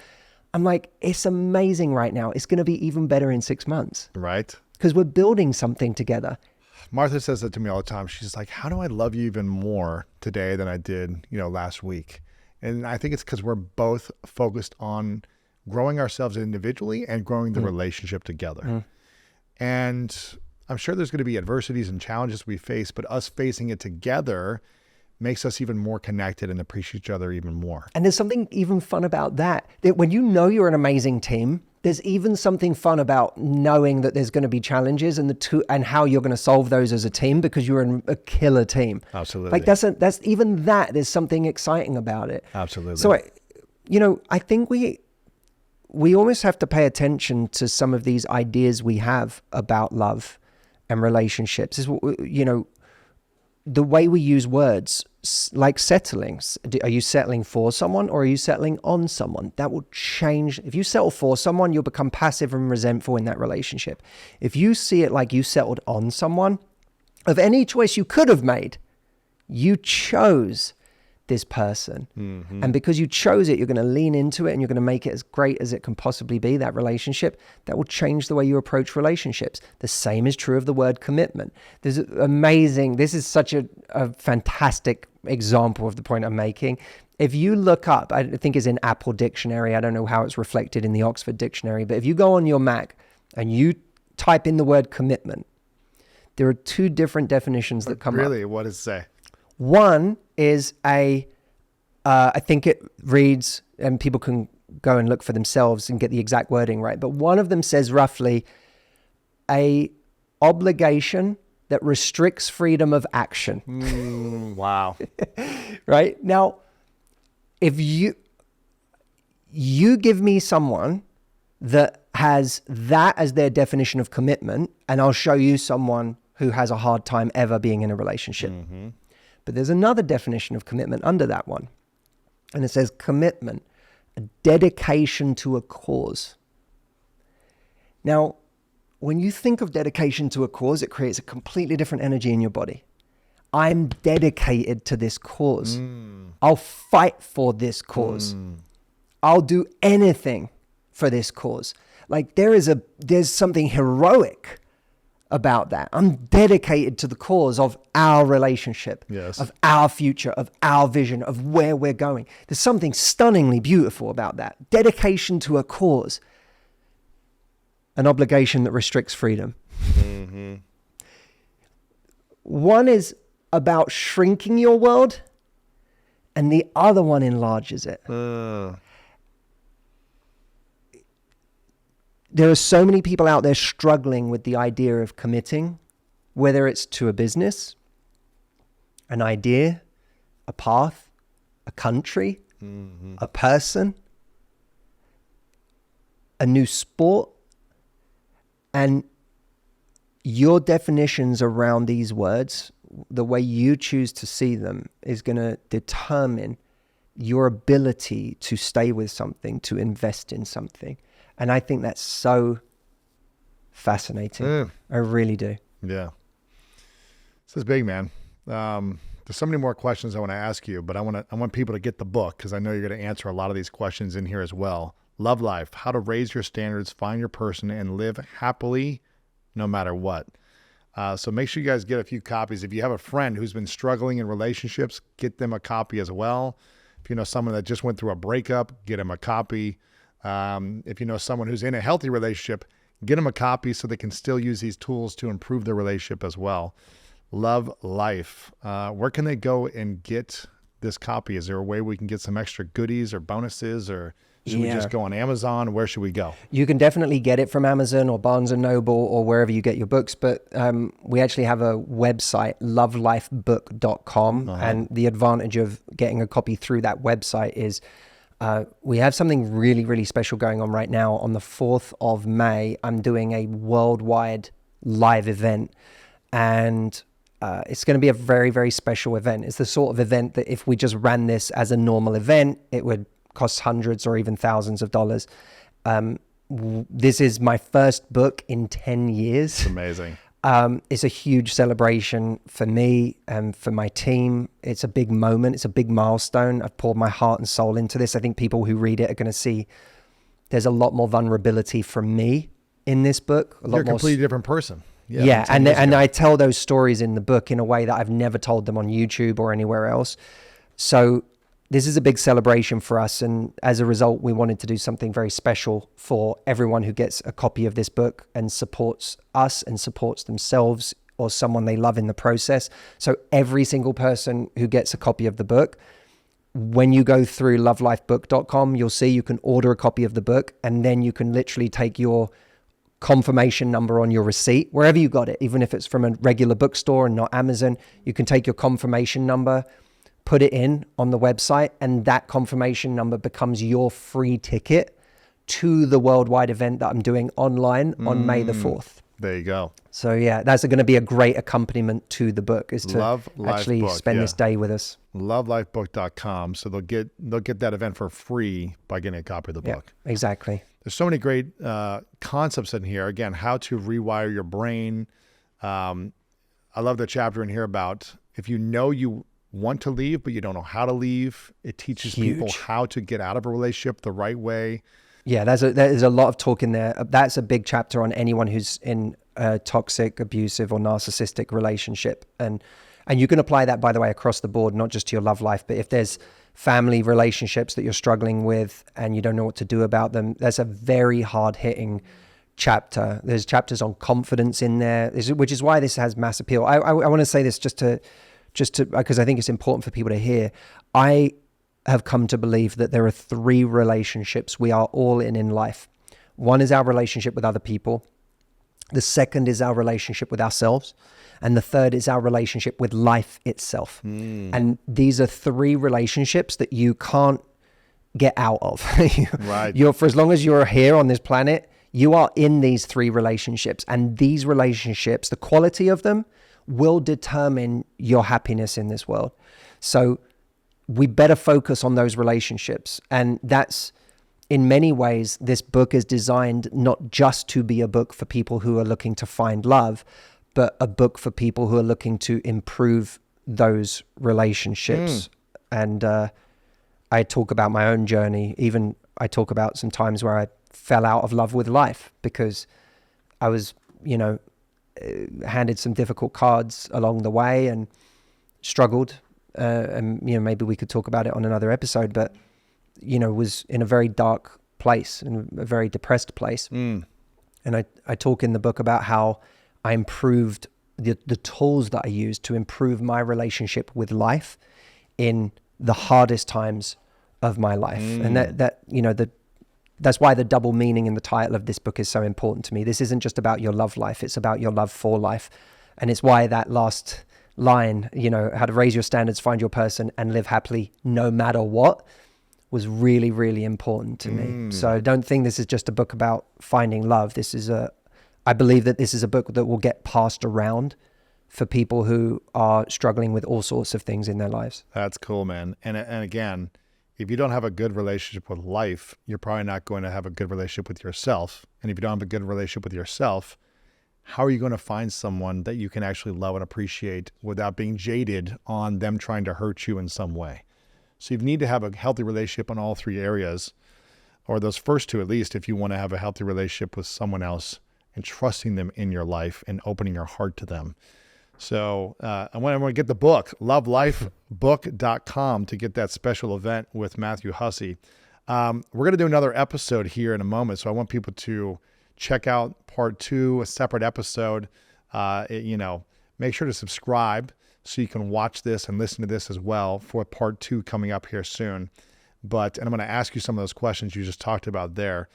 Speaker 1: I'm like, it's amazing right now. It's going to be even better in 6 months.
Speaker 3: Right.
Speaker 1: Because we're building something together.
Speaker 3: Martha says that to me all the time. She's like, how do I love you even more today than I did, last week? And I think it's because we're both focused on growing ourselves individually and growing the relationship together. And I'm sure there's going to be adversities and challenges we face, but us facing it together makes us even more connected and appreciate each other even more.
Speaker 1: And there's something even fun about that when you know you're an amazing team, there's even something fun about knowing that there's going to be challenges and how you're going to solve those as a team, because you're a killer team.
Speaker 3: Absolutely.
Speaker 1: Like there's something exciting about it.
Speaker 3: Absolutely.
Speaker 1: So, I think we almost have to pay attention to some of these ideas we have about love and relationships. The way we use words, like settling. Are you settling for someone or are you settling on someone? That will change. If you settle for someone, you'll become passive and resentful in that relationship. If you see it like you settled on someone, of any choice you could have made, you chose this person. And because you chose it, you're going to lean into it and you're going to make it as great as it can possibly be, that relationship. That will change the way you approach relationships. The same is true of the word commitment. This is such a fantastic example of the point I'm making. If you look up, I think it's in Apple Dictionary, I don't know how it's reflected in the Oxford Dictionary, but if you go on your Mac and you type in the word commitment, there are 2 different definitions that come up.
Speaker 3: Really? What does it say?
Speaker 1: One is I think it reads, and people can go and look for themselves and get the exact wording right, but one of them says roughly a obligation that restricts freedom of action.
Speaker 3: Wow.
Speaker 1: Right? Now, if you give me someone that has that as their definition of commitment, and I'll show you someone who has a hard time ever being in a relationship. But there's another definition of commitment under that one. And it says commitment, a dedication to a cause. Now, when you think of dedication to a cause, it creates a completely different energy in your body. I'm dedicated to this cause. I'll fight for this cause. I'll do anything for this cause. Like there's something heroic about that. I'm dedicated to the cause of our relationship,
Speaker 3: yes,
Speaker 1: of our future, of our vision, of where we're going. There's something stunningly beautiful about that. Dedication to a cause. An obligation that restricts freedom. One is about shrinking your world, and the other one enlarges it. There are so many people out there struggling with the idea of committing, whether it's to a business, an idea, a path, a country, a person, a new sport. And your definitions around these words, the way you choose to see them, is going to determine your ability to stay with something, to invest in something. And I think that's so fascinating. I really do.
Speaker 3: Yeah. This is big, man. There's so many more questions I want to ask you, but I want people to get the book, because I know you're going to answer a lot of these questions in here as well. Love Life, How to Raise Your Standards, Find Your Person, and Live Happily No Matter What. So make sure you guys get a few copies. If you have a friend who's been struggling in relationships, get them a copy as well. If you know someone that just went through a breakup, get them a copy. If you know someone who's in a healthy relationship, get them a copy so they can still use these tools to improve their relationship as well. Love Life. Where can they go and get this copy? Is there a way we can get some extra goodies or bonuses, or should we just go on Amazon? Where should we go? You
Speaker 1: can definitely get it from Amazon or Barnes & Noble or wherever you get your books. But we actually have a website, lovelifebook.com. And the advantage of getting a copy through that website is we have something really, really special going on right now. On the 4th of May, I'm doing a worldwide live event. And it's going to be a very, very special event. It's the sort of event that if we just ran this as a normal event, it would cost hundreds or even thousands of dollars. This is my first book in 10 years.
Speaker 3: It's amazing.
Speaker 1: It's a huge celebration for me and for my team. It's a big moment. It's a big milestone. I've poured my heart and soul into this. I think people who read it are going to see there's a lot more vulnerability from me in this book.
Speaker 3: You're a completely different person.
Speaker 1: Yeah, and I tell those stories in the book in a way that I've never told them on YouTube or anywhere else. So this is a big celebration for us, and as a result, we wanted to do something very special for everyone who gets a copy of this book and supports us and supports themselves or someone they love in the process. So every single person who gets a copy of the book, when you go through lovelifebook.com, you'll see you can order a copy of the book, and then you can literally take your confirmation number on your receipt, wherever you got it, even if it's from a regular bookstore and not Amazon, you can take your confirmation number, put it in on the website, and that confirmation number becomes your free ticket to the worldwide event that I'm doing online on May the 4th.
Speaker 3: There you go.
Speaker 1: So yeah, that's going to be a great accompaniment to the book, is to actually spend this day with us.
Speaker 3: Lovelifebook.com. So they'll get that event for free by getting a copy of the book.
Speaker 1: Yeah, exactly.
Speaker 3: There's so many great concepts in here. Again, how to rewire your brain. I love the chapter in here about if you know you want to leave, but you don't know how to leave. It teaches people how to get out of a relationship the right way. Yeah,
Speaker 1: there's a lot of talk in there. That's a big chapter on anyone who's in a toxic, abusive, or narcissistic relationship. And you can apply that, by the way, across the board, not just to your love life, but if there's family relationships that you're struggling with and you don't know what to do about them, there's a very hard-hitting chapter. There's chapters on confidence in there, which is why this has mass appeal. I want to say this just to because I think it's important for people to hear. I have come to believe that there are 3 relationships we are all in life. One is our relationship with other people. The second is our relationship with ourselves. And the third is our relationship with life itself. And these are 3 relationships that you can't get out of.
Speaker 3: Right.
Speaker 1: For as long as you're here on this planet, you are in these 3 relationships. And these relationships, the quality of them will determine your happiness in this world. So we better focus on those relationships. And that's, in many ways, this book is designed not just to be a book for people who are looking to find love, but a book for people who are looking to improve those relationships. And I talk about my own journey. Even I talk about some times where I fell out of love with life because I was, handed some difficult cards along the way and struggled. And maybe we could talk about it on another episode, but was in a very dark place, in a very depressed place. And I talk in the book about how I improved the tools that I used to improve my relationship with life in the hardest times of my life. And that's why the double meaning in the title of this book is so important to me. This isn't just about your love life, it's about your love for life. And it's why that last line, how to raise your standards, find your person, and live happily no matter what, was really, really important to me. So don't think this is just a book about finding love. I believe that this is a book that will get passed around for people who are struggling with all sorts of things in their lives.
Speaker 3: That's cool, man. And again, if you don't have a good relationship with life, you're probably not going to have a good relationship with yourself. And if you don't have a good relationship with yourself, how are you going to find someone that you can actually love and appreciate without being jaded on them trying to hurt you in some way? So you need to have a healthy relationship in all 3 areas, or those first 2 at least, if you want to have a healthy relationship with someone else and trusting them in your life and opening your heart to them. So I want to get the book, lovelifebook.com, to get that special event with Matthew Hussey. We're going to do another episode here in a moment, so I want people to check out part 2, a separate episode. Make sure to subscribe so you can watch this and listen to this as well for part 2 coming up here soon. And I'm going to ask you some of those questions you just talked about there.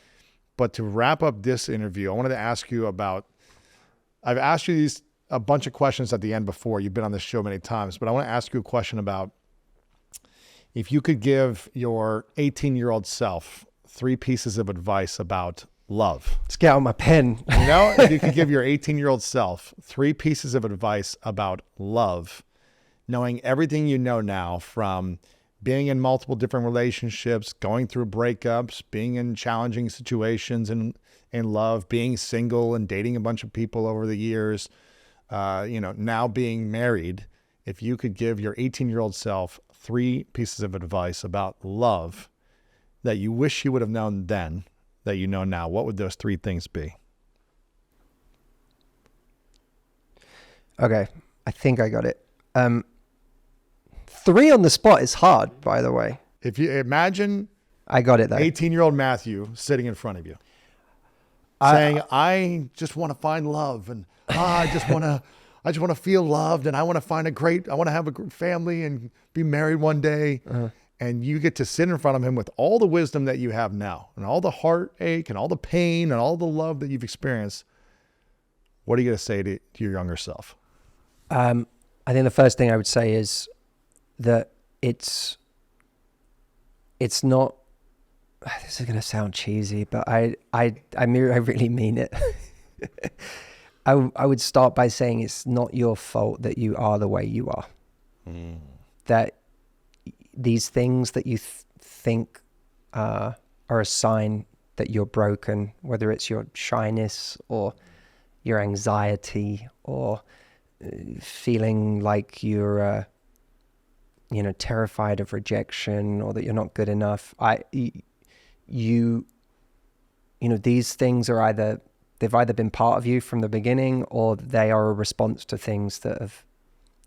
Speaker 3: But to wrap up this interview, I wanted to ask you about, I've asked you a bunch of questions at the end before. You've been on this show many times, but I want to ask you a question about if you could give your 18-year-old self 3 pieces of advice about love.
Speaker 1: Let's get out my pen.
Speaker 3: If you could give your 18-year-old self 3 pieces of advice about love, knowing everything you know now from being in multiple different relationships, going through breakups, being in challenging situations in love, being single and dating a bunch of people over the years, now being married, if you could give your 18-year-old self 3 pieces of advice about love that you wish you would have known then, that you know now, what would those 3 things be?
Speaker 1: Okay, I think I got it. 3 on the spot is hard, by the way.
Speaker 3: If you imagine,
Speaker 1: I got it though.
Speaker 3: 18-year-old Matthew sitting in front of you, saying, "I just want to find love, and I just want to feel loved, and I want to have a great family and be married one day." And you get to sit in front of him with all the wisdom that you have now, and all the heartache, and all the pain, and all the love that you've experienced. What are you going to say to your younger self?
Speaker 1: I think the first thing I would say is that it's not, this is going to sound cheesy, but I really mean it. I would start by saying it's not your fault that you are the way you are. That these things that you think are a sign that you're broken, whether it's your shyness or your anxiety or feeling like you're terrified of rejection or that you're not good enough. These things are they've either been part of you from the beginning, or they are a response to things that have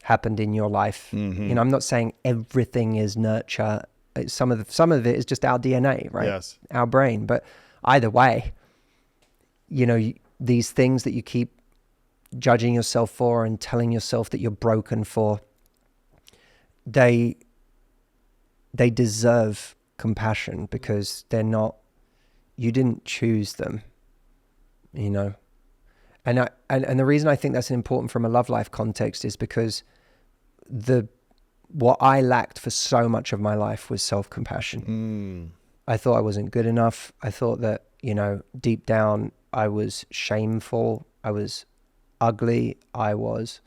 Speaker 1: happened in your life. I'm not saying everything is nurture. Some of it is just our DNA, right?
Speaker 3: Yes.
Speaker 1: Our brain. But either way, these things that you keep judging yourself for and telling yourself that you're broken for, they deserve compassion, because you didn't choose them, And the reason I think that's important from a love life context is because what I lacked for so much of my life was self-compassion. I thought I wasn't good enough. I thought that, deep down I was shameful. I was ugly. I was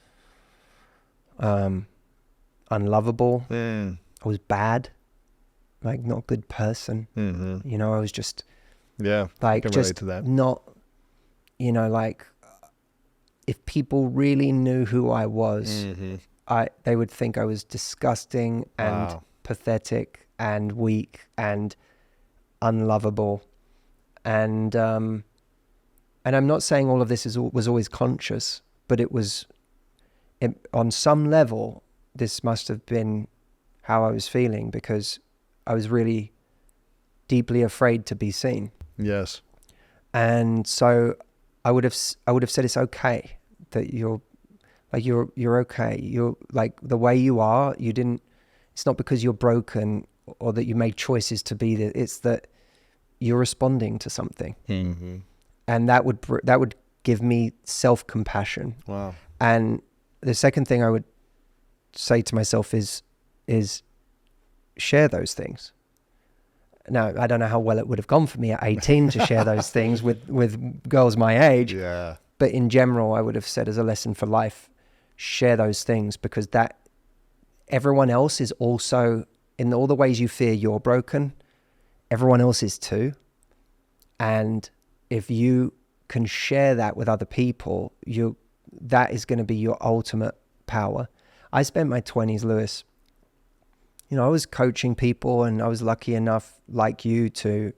Speaker 1: unlovable. I was bad, like not a good person. I was just like just to that. Not, like if people really knew who I was, they would think I was disgusting and pathetic and weak and unlovable. And I'm not saying all of this was always conscious, but it was, on some level, this must have been how I was feeling, because I was really deeply afraid to be seen. Yes. And so I would have said it's okay that you're okay. You're like the way you are. It's not because you're broken or that you made choices to be there. It's that you're responding to something. And that would give me self-compassion. Wow. And the second thing I would say to myself is share those things. Now, I don't know how well it would have gone for me at 18 to share those things with girls my age. Yeah. But in general, I would have said as a lesson for life, share those things, because that everyone else is also, in all the ways you fear you're broken, everyone else is too. And if you can share that with other people, that is going to be your ultimate power. I spent my 20s, Lewis, I was coaching people, and I was lucky enough, like you, to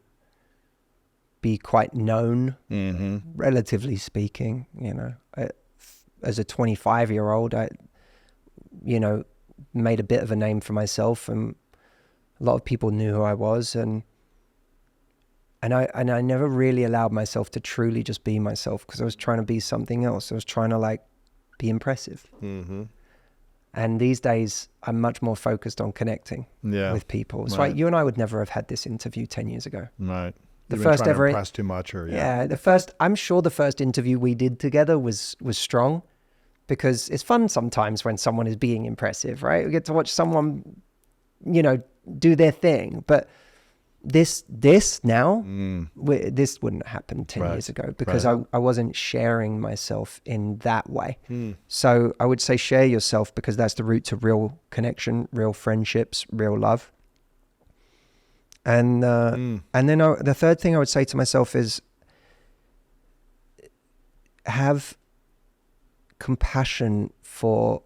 Speaker 1: be quite known, relatively speaking. As a 25-year-old, I, made a bit of a name for myself, and a lot of people knew who I was, and I never really allowed myself to truly just be myself, because I was trying to be something else. I was trying to be impressive. And these days, I'm much more focused on connecting with people. It's like you and I would never have had this interview 10 years ago. Right. The first ever impress too much, or I'm sure the first interview we did together was strong, because it's fun sometimes when someone is being impressive, right? We get to watch someone, do their thing. But this now, this wouldn't happen 10 years ago, because I wasn't sharing myself in that way. So I would say share yourself, because that's the route to real connection, real friendships, real love. And then the third thing I would say to myself is compassion for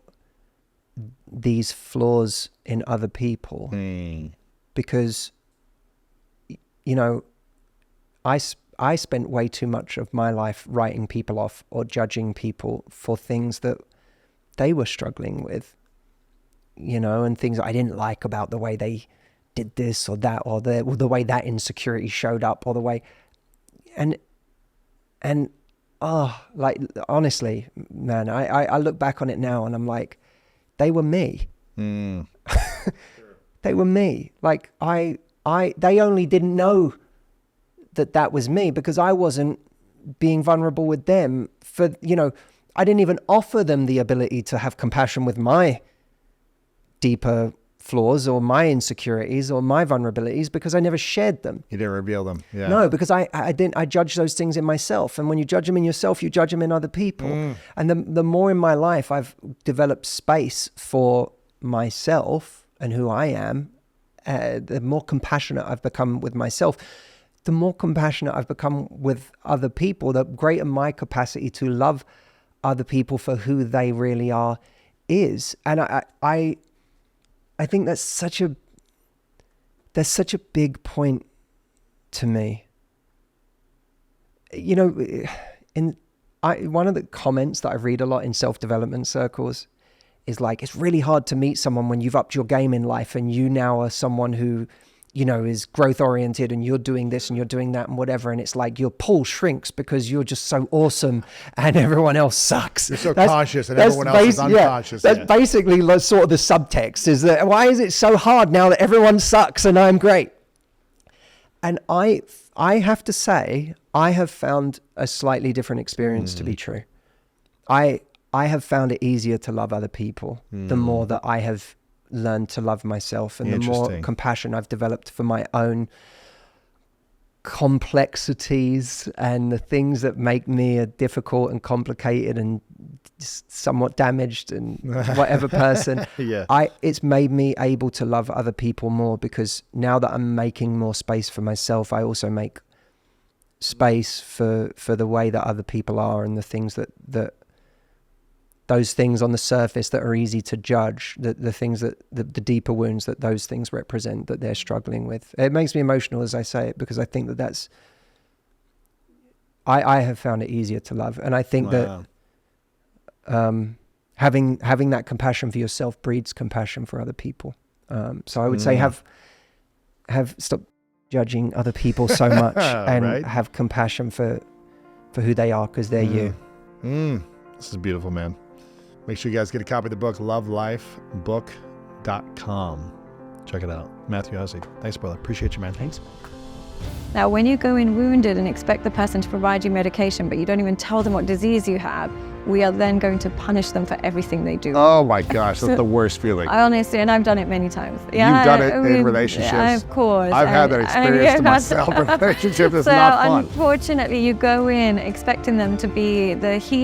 Speaker 1: these flaws in other people. Because, you know, I spent way too much of my life writing people off or judging people for things that they were struggling with, you know, and things I didn't like about the way they did this or that, or the way that insecurity showed up, or the way, and like, honestly, man, I look back on it now and I'm like, they were me. They were me. Like they only didn't know that was me because I wasn't being vulnerable with them. For, you know, I didn't even offer them the ability to have compassion with my deeper flaws or my insecurities or my vulnerabilities because I never shared them.
Speaker 3: You didn't reveal them. Yeah.
Speaker 1: No, because I judged those things in myself. And when you judge them in yourself, you judge them in other people. And the more in my life I've developed space for myself and who I am, the more compassionate I've become with myself. The more compassionate I've become with other people, the greater my capacity to love other people for who they really are is. And I think that's such a big point to me. You know, one of the comments that I read a lot in self-development circles is like, it's really hard to meet someone when you've upped your game in life and you now are someone who, you know, is growth oriented and you're doing this and you're doing that and whatever. And it's like your pool shrinks because you're just so awesome and everyone else sucks.
Speaker 3: You're so cautious and everyone else is unconscious.
Speaker 1: That's basically sort of the subtext, is that why is it so hard now that everyone sucks and I'm great? And I have to say, I have found a slightly different experience to be true. I have found it easier to love other people the more that I have learned to love myself, and the more compassion I've developed for my own complexities and the things that make me a difficult and complicated and somewhat damaged and whatever person. It's made me able to love other people more, because now that I'm making more space for myself, I also make space for the way that other people are and the things that those things on the surface that are easy to judge, the things that the deeper wounds that those things represent that they're struggling with. It makes me emotional as I say it, because I think that's I have found it easier to love, and I think that having that compassion for yourself breeds compassion for other people. So I would say have stop judging other people so much and have compassion for who they are, because they're you.
Speaker 3: This is beautiful, man. Make sure you guys get a copy of the book, lovelifebook.com. Check it out. Matthew Hussey. Thanks, brother. Appreciate you, man.
Speaker 1: Thanks.
Speaker 4: Now, when you go in wounded and expect the person to provide you medication, but you don't even tell them what disease you have, we are then going to punish them for everything they do.
Speaker 3: Oh my gosh, that's the worst feeling.
Speaker 4: I honestly, and I've done it many times.
Speaker 3: Yeah, you've done it in relationships.
Speaker 4: Yeah, of course.
Speaker 3: I've had that experience to myself in relationships. It's
Speaker 4: so
Speaker 3: not fun.
Speaker 4: Unfortunately, you go in expecting them to be the hero